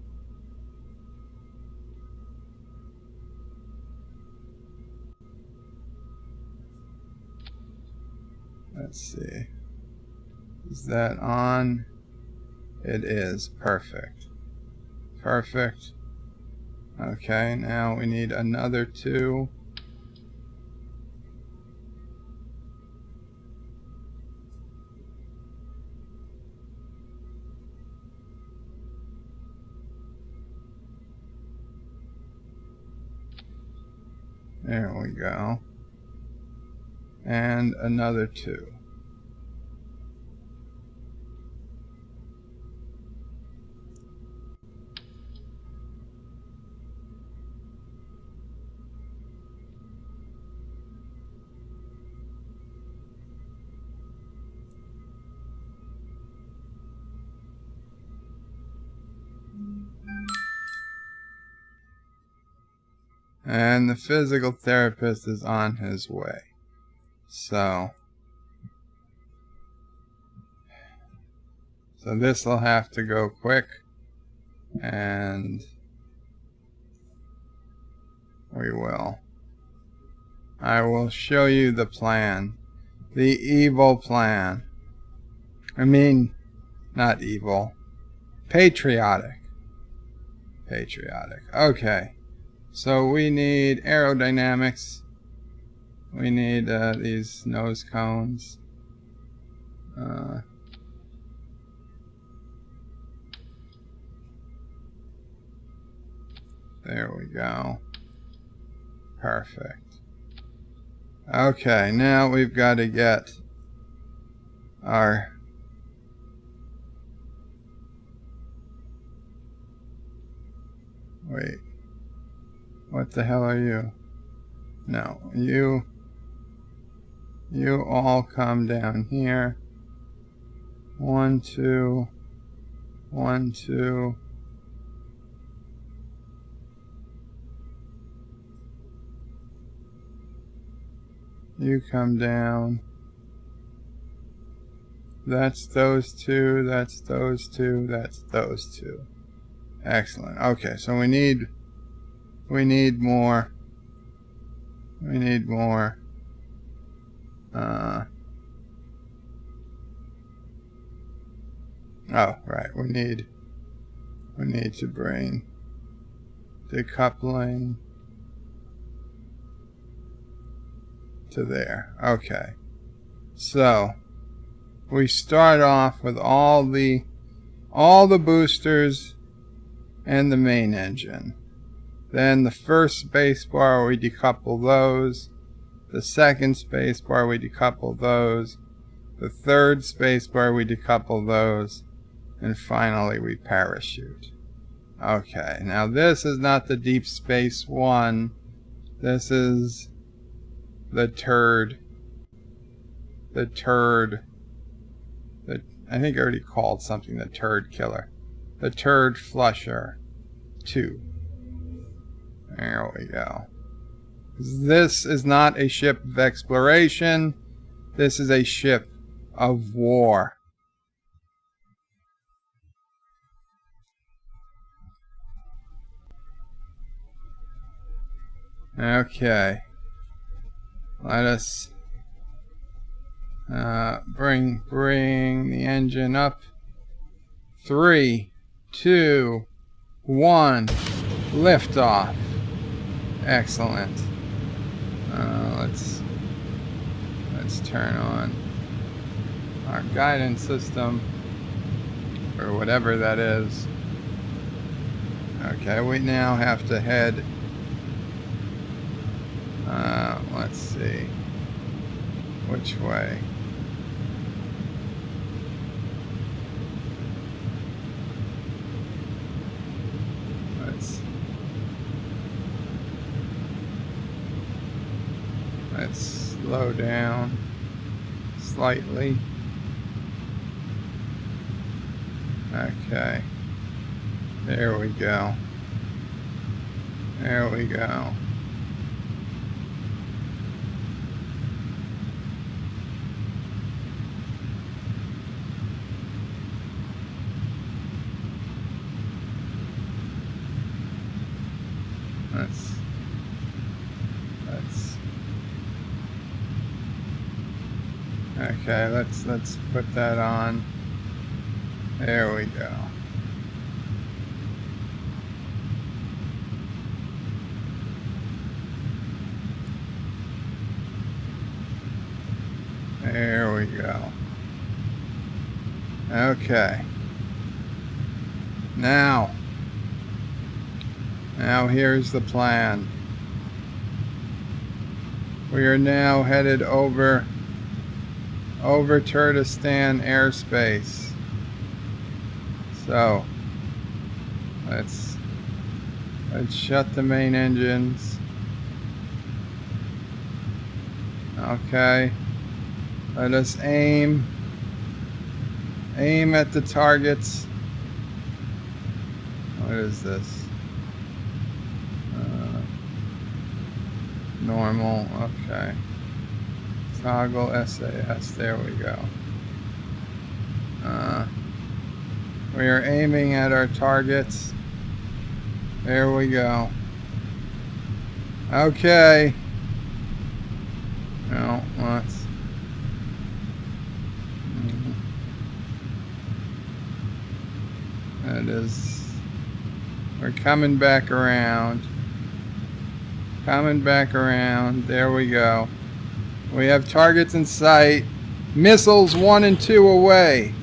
Let's see. Is that on? It is. Perfect. Perfect. Okay, now we need another 2. There we go. And another 2. And the physical therapist is on his way. So this will have to go quick. And we will. I will show you the plan. The evil plan. I mean, not evil. Patriotic. Patriotic. Okay. So we need aerodynamics. We need these nose cones. There we go. Perfect. Okay, now we've got to get our... Wait. What the hell are you? No, you... You all come down here. 1, 2, 1, 2. You come down. That's those two, that's those two, that's those two. Excellent. Okay, so we need more. We need more. Oh, right. We need to bring decoupling to there. Okay. So we start off with all the boosters and the main engine. Then the first spacebar we decouple those. The second spacebar we decouple those. The third spacebar we decouple those. And finally we parachute. Okay, now this is not the Deep Space One. This is the Turd. The Turd. I think I already called something the Turd Killer. The Turd Flusher 2. There we go. This is not a ship of exploration. This is a ship of war. Okay. Let us bring the engine up. 3, 2, 1. Liftoff. Excellent. Let's turn on our guidance system, or whatever that is. Okay, we now have to head. Let's see. Which way? Let's slow down slightly. Okay. There we go. There we go. Okay, let's put that on. There we go. There we go. Okay. Now here's the plan. We are now headed over Turdistan airspace. So let's shut the main engines. Okay. Let us aim at the targets. What is this? Normal. Okay. Toggle SAS. There we go. We are aiming at our targets. There we go. Okay. Now let's. That is. We're coming back around. Coming back around. There we go. We have targets in sight. Missiles 1 and 2 away.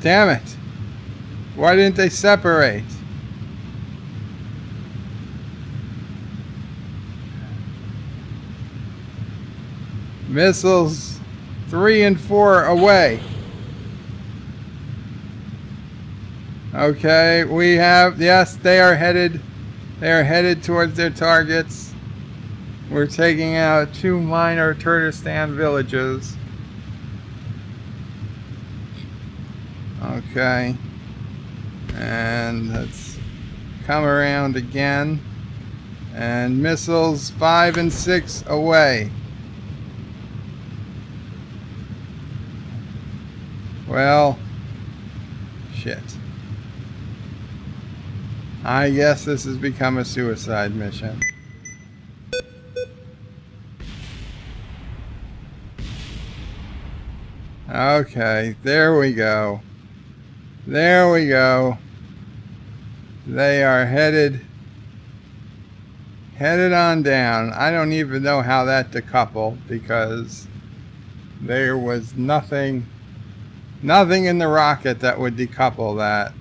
Damn it. Why didn't they separate? Missiles 3 and 4 away. Okay, we have, yes, they are headed towards their targets. We're taking out 2 minor Turdistan villages. Okay. And let's come around again. And missiles 5 and 6 away. Well, shit. I guess this has become a suicide mission. Okay, there we go. There we go. They are headed on down. I don't even know how that decoupled because there was nothing in the rocket that would decouple that.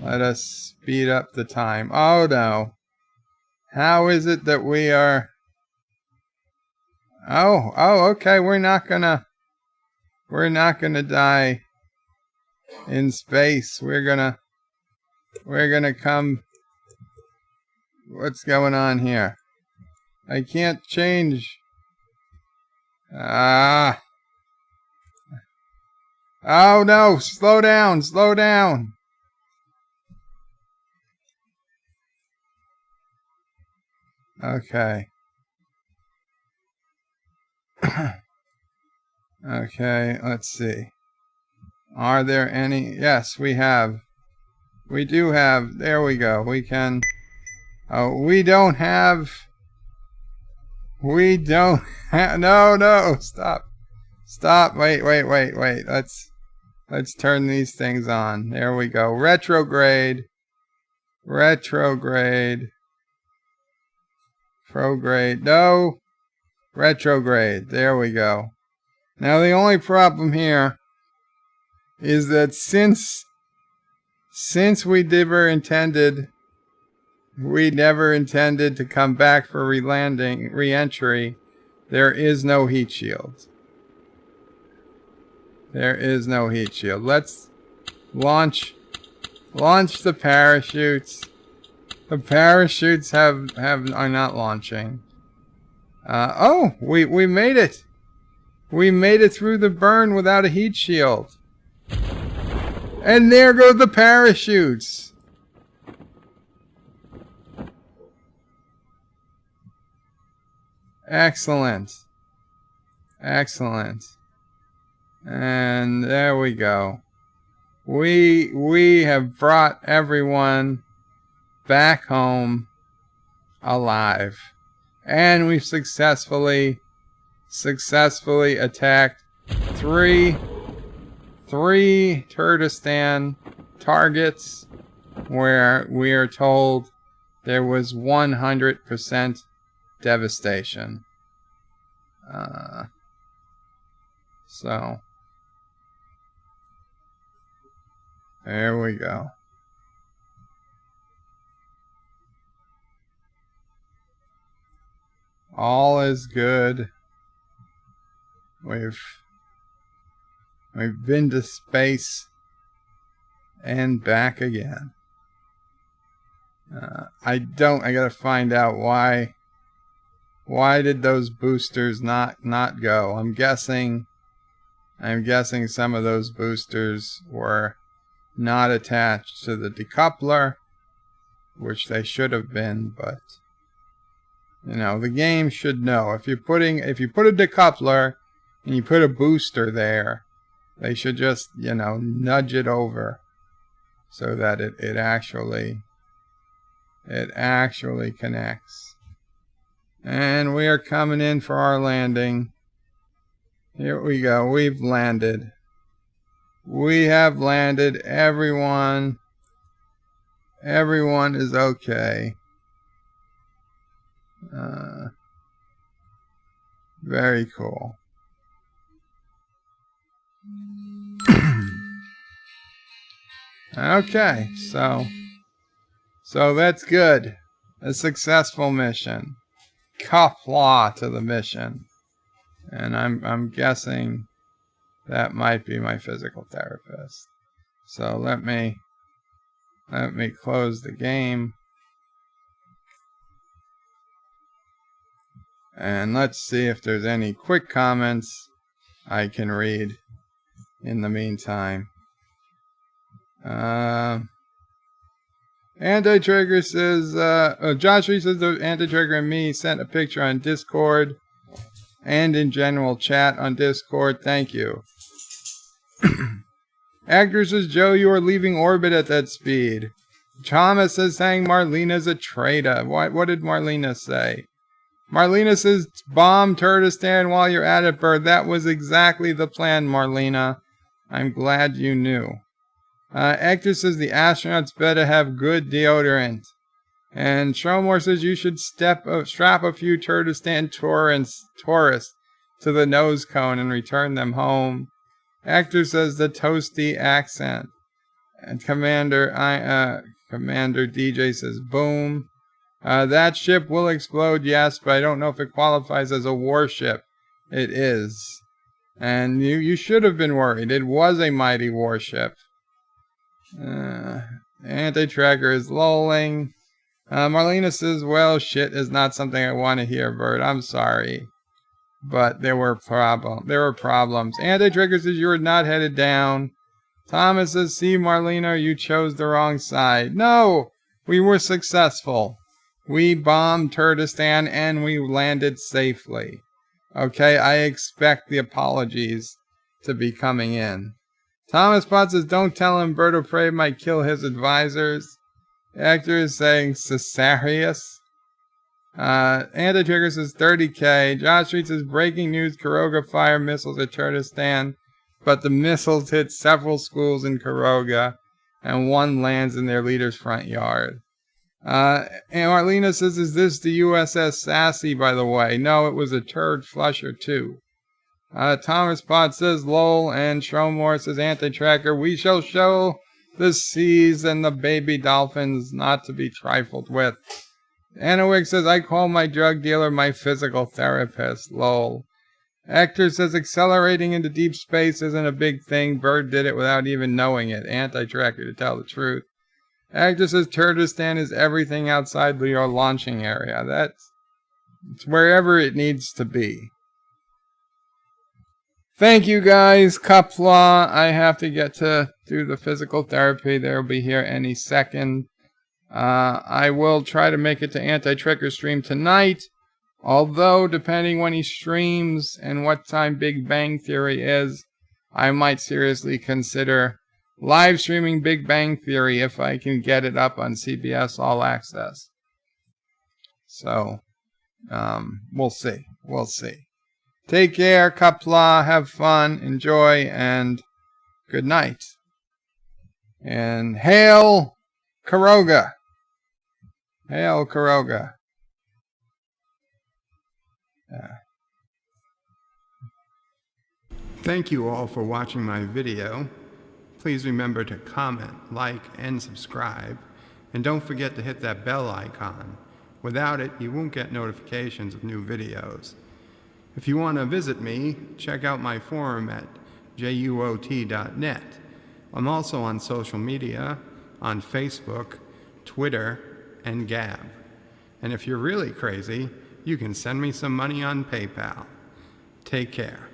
Let us speed up the time. Oh no. How is it that we are... Oh, okay, we're not gonna die in space. We're gonna come... What's going on here? I can't change. Oh no, slow down. Okay. Okay, let's see. Are there any? Yes, we have. We do have. There we go. We can. Oh, we don't have. No, stop. Wait. Let's turn these things on. There we go. Retrograde. Prograde. No. Retrograde. There we go. Now the only problem here is that since we never intended to come back for re-entry, there is no heat shield. Let's launch the parachutes. The parachutes are not launching. We made it. We made it through the burn without a heat shield. And there go the parachutes. Excellent. And there we go. We have brought everyone back home alive. And we've successfully attacked three Turdistan targets where we are told there was 100% devastation. So there we go. All is good. We've been to space and back again. I gotta find out why did those boosters not go. I'm guessing some of those boosters were not attached to the decoupler, which they should have been, but the game should know. If you put a decoupler and you put a booster there, they should just, nudge it over so that it actually connects. And we are coming in for our landing. Here we go. We've landed. We have landed. Everyone is okay. Very cool. Okay, so that's good. A successful mission. Qapla to the mission. And I'm guessing that might be my physical therapist. So let me close the game. And let's see if there's any quick comments I can read in the meantime. Anti-Trigger says, Josh Reed says the Anti-Trigger and me sent a picture on Discord and in general chat on Discord. Thank you. Actor says, Joe, you are leaving orbit at that speed. Thomas says, saying Marlena's a traitor. What did Marlena say? Marlena says, bomb Turdistan while you're at it, Bird. That was exactly the plan, Marlena. I'm glad you knew. Actor says the astronauts better have good deodorant. And Shromore says you should strap a few Turdistan tourists to the nose cone and return them home. Actor says the toasty accent. And Commander DJ says boom. That ship will explode, yes, but I don't know if it qualifies as a warship. It is. And you should have been worried. It was a mighty warship. Anti-Tracker is lolling. Marlena says, well, shit is not something I want to hear, Bert. I'm sorry. But there were problems. Anti-Tracker says you were not headed down. Thomas says, see, Marlena, you chose the wrong side. No! We were successful. We bombed Turdistan and we landed safely. Okay, I expect the apologies to be coming in. Thomas Potts says, don't tell him Bird of Prey might kill his advisors. Actor is saying Caesarius. Anti-Trigger says 30k. Josh Street says, breaking news, Karoga fire missiles at Turdistan, but the missiles hit several schools in Karoga, and one lands in their leader's front yard. And Marlena says, is this the USS Sassy, by the way? No, it was a turd flusher, too. Thomas Potts says, lol, and Shromore says, Anti-Tracker, we shall show the seas and the baby dolphins not to be trifled with. Anowik says, I call my drug dealer my physical therapist, lol. Hector says, accelerating into deep space isn't a big thing. Bird did it without even knowing it. Anti-Tracker, to tell the truth. Hector says, Turdistan is everything outside your launching area. It's wherever it needs to be. Thank you guys. Qapla, I have to get to do the physical therapy. They'll be here any second. I will try to make it to Anti-Tracker stream tonight. Although, depending when he streams and what time Big Bang Theory is, I might seriously consider live streaming Big Bang Theory if I can get it up on CBS All Access. So, we'll see. We'll see. Take care, Qapla, have fun, enjoy, and good night. And hail Karoga. Hail Karoga. Thank you all for watching my video. Please remember to comment, like, and subscribe. And don't forget to hit that bell icon. Without it, you won't get notifications of new videos. If you want to visit me, check out my forum at juot.net. I'm also on social media, on Facebook, Twitter, and Gab. And if you're really crazy, you can send me some money on PayPal. Take care.